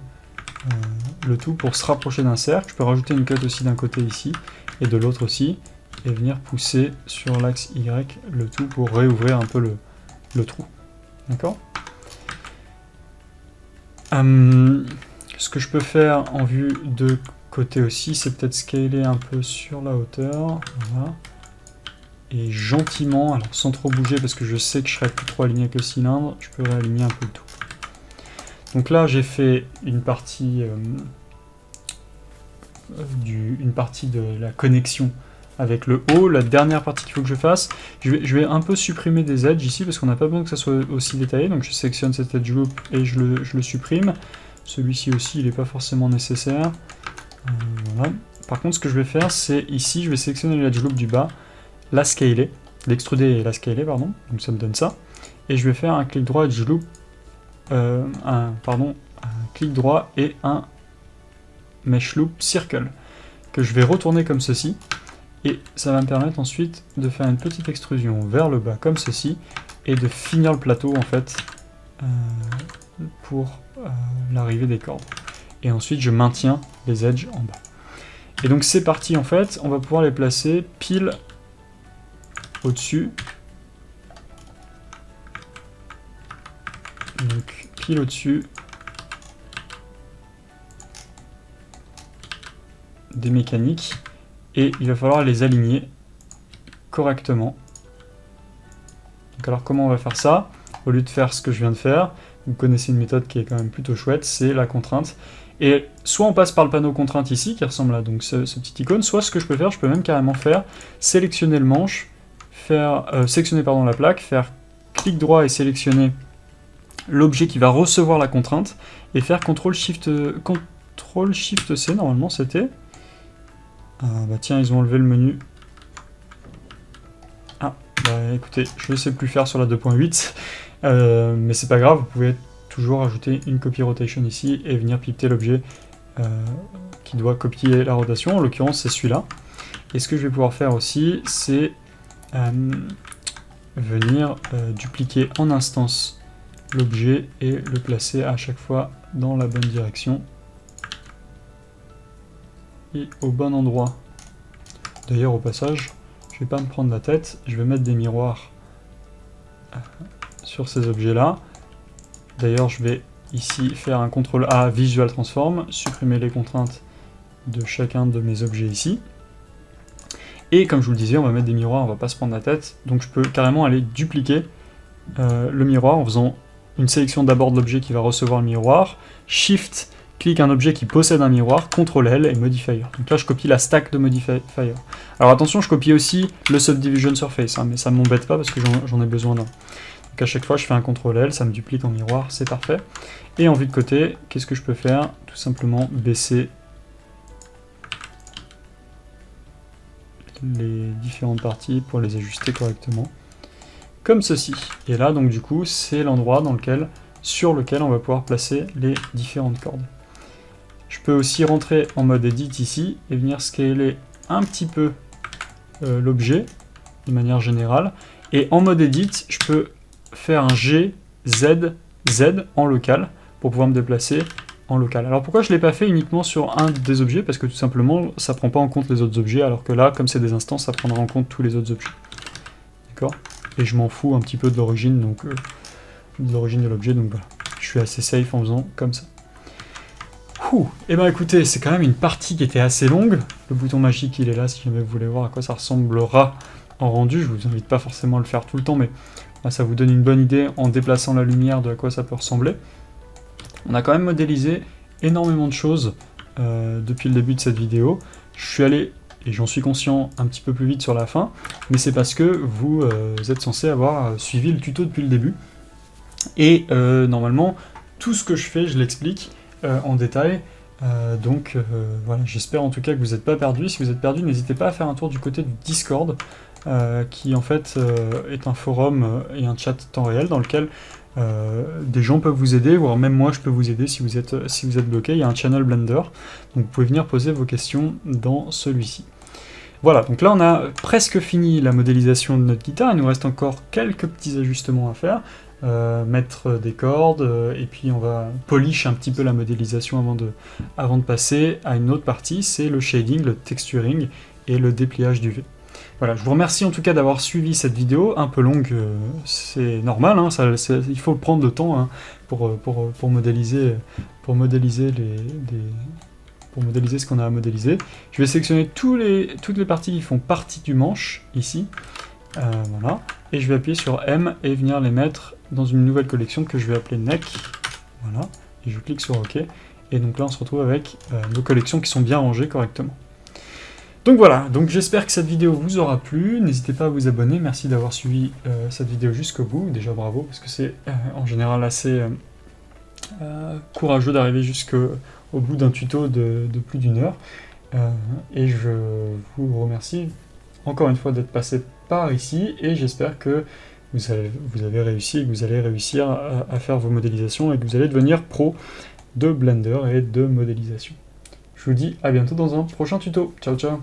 [SPEAKER 1] le tout pour se rapprocher d'un cercle. Je peux rajouter une cut aussi d'un côté ici et de l'autre aussi, et venir pousser sur l'axe Y le tout pour réouvrir un peu le trou. D'accord ? Ce que je peux faire en vue de côté aussi, c'est peut-être scaler un peu sur la hauteur. Voilà. Et gentiment, alors sans trop bouger parce que je sais que je serai plus trop aligné avec le cylindre, je peux réaligner un peu le tout. Donc là j'ai fait une partie de la connexion avec le haut. La dernière partie qu'il faut que je fasse, je vais un peu supprimer des edges ici parce qu'on n'a pas besoin que ça soit aussi détaillé. Donc je sélectionne cet edge loop et je le supprime. Celui-ci aussi il n'est pas forcément nécessaire. Voilà. Par contre ce que je vais faire c'est ici, je vais sélectionner l'edge loop du bas, la scaler, l'extruder et la scaler, pardon, donc ça me donne ça. Et je vais faire un clic droit edge loop, un clic droit et un mesh loop circle, que je vais retourner comme ceci, et ça va me permettre ensuite de faire une petite extrusion vers le bas comme ceci, et de finir le plateau en fait, pour l'arrivée des cordes. Et ensuite je maintiens les edges en bas. Et donc c'est parti en fait, on va pouvoir les placer pile au-dessus, donc pile au-dessus des mécaniques, et il va falloir les aligner correctement. Donc alors comment on va faire ça? Au lieu de faire ce que je viens de faire, vous connaissez une méthode qui est quand même plutôt chouette, c'est la contrainte. Et soit on passe par le panneau contrainte ici, qui ressemble à donc ce petit icône, soit ce que je peux faire, je peux même carrément faire sélectionner le manche, sélectionner la plaque, faire clic droit et sélectionner l'objet qui va recevoir la contrainte, et faire CTRL-SHIFT-C, normalement c'était... Ah bah tiens, ils ont enlevé le menu. Ah, bah écoutez, je ne sais plus faire sur la 2.8, mais c'est pas grave, vous pouvez toujours ajouter une copy rotation ici, et venir pipeter l'objet qui doit copier la rotation, en l'occurrence c'est celui-là. Et ce que je vais pouvoir faire aussi, c'est venir dupliquer en instance l'objet et le placer à chaque fois dans la bonne direction et au bon endroit D'ailleurs, au passage, je vais pas me prendre la tête, je vais mettre des miroirs sur ces objets-là. D'ailleurs, je vais ici faire un CTRL A Visual Transform, supprimer les contraintes de chacun de mes objets ici. Et comme je vous le disais, on va mettre des miroirs, on va pas se prendre la tête, donc je peux carrément aller dupliquer le miroir en faisant une sélection d'abord de l'objet qui va recevoir le miroir, Shift, clique un objet qui possède un miroir, CTRL L et Modifier. Donc là je copie la stack de Modifier. Alors attention, je copie aussi le Subdivision Surface, hein, mais ça ne m'embête pas parce que j'en ai besoin d'un. Donc à chaque fois je fais un CTRL L, ça me duplique en miroir, c'est parfait. Et en vue de côté, qu'est-ce que je peux faire? Tout simplement baisser les différentes parties pour les ajuster correctement. Comme ceci. Et là, donc du coup, c'est l'endroit sur lequel on va pouvoir placer les différentes cordes. Je peux aussi rentrer en mode Edit ici et venir scaler un petit peu l'objet de manière générale. Et en mode Edit, je peux faire un G, Z, Z en local pour pouvoir me déplacer en local. Alors pourquoi je ne l'ai pas fait uniquement sur un des objets? Parce que tout simplement, ça ne prend pas en compte les autres objets, alors que là, comme c'est des instances, ça prendra en compte tous les autres objets. D'accord? Et je m'en fous un petit peu de l'origine, donc de l'origine de l'objet, donc voilà. Je suis assez safe en faisant comme ça. Et ben écoutez, c'est quand même une partie qui était assez longue. Le bouton magique, il est là, si jamais vous voulez voir à quoi ça ressemblera en rendu. Je vous invite pas forcément à le faire tout le temps, mais ça vous donne une bonne idée en déplaçant la lumière de à quoi ça peut ressembler. On a quand même modélisé énormément de choses depuis le début de cette vidéo. Je suis allé, et j'en suis conscient, un petit peu plus vite sur la fin, mais c'est parce que vous êtes censé avoir suivi le tuto depuis le début. Et normalement, tout ce que je fais, je l'explique en détail. Donc voilà, j'espère en tout cas que vous n'êtes pas perdu. Si vous êtes perdu, n'hésitez pas à faire un tour du côté du Discord, qui en fait est un forum et un chat temps réel dans lequel des gens peuvent vous aider, voire même moi je peux vous aider si vous êtes bloqué. Il y a un channel Blender, donc vous pouvez venir poser vos questions dans celui-ci. Voilà, donc là on a presque fini la modélisation de notre guitare, il nous reste encore quelques petits ajustements à faire, mettre des cordes, et puis on va polish un petit peu la modélisation avant de passer à une autre partie, c'est le shading, le texturing et le dépliage du V. Voilà, je vous remercie en tout cas d'avoir suivi cette vidéo, un peu longue, c'est normal, hein, il faut prendre le temps hein, pour modéliser ce qu'on a à modéliser. Je vais sélectionner toutes les parties qui font partie du manche, ici, voilà, et je vais appuyer sur M et venir les mettre dans une nouvelle collection que je vais appeler Neck, voilà, et je clique sur OK, et donc là on se retrouve avec nos collections qui sont bien rangées correctement. Donc voilà, donc j'espère que cette vidéo vous aura plu, n'hésitez pas à vous abonner, merci d'avoir suivi cette vidéo jusqu'au bout, déjà bravo, parce que c'est en général assez courageux d'arriver jusqu'au bout d'un tuto de plus d'une heure, et je vous remercie encore une fois d'être passé par ici, et j'espère que vous avez réussi et que vous allez réussir à faire vos modélisations et que vous allez devenir pro de Blender et de modélisation. Je vous dis à bientôt dans un prochain tuto. Ciao ciao.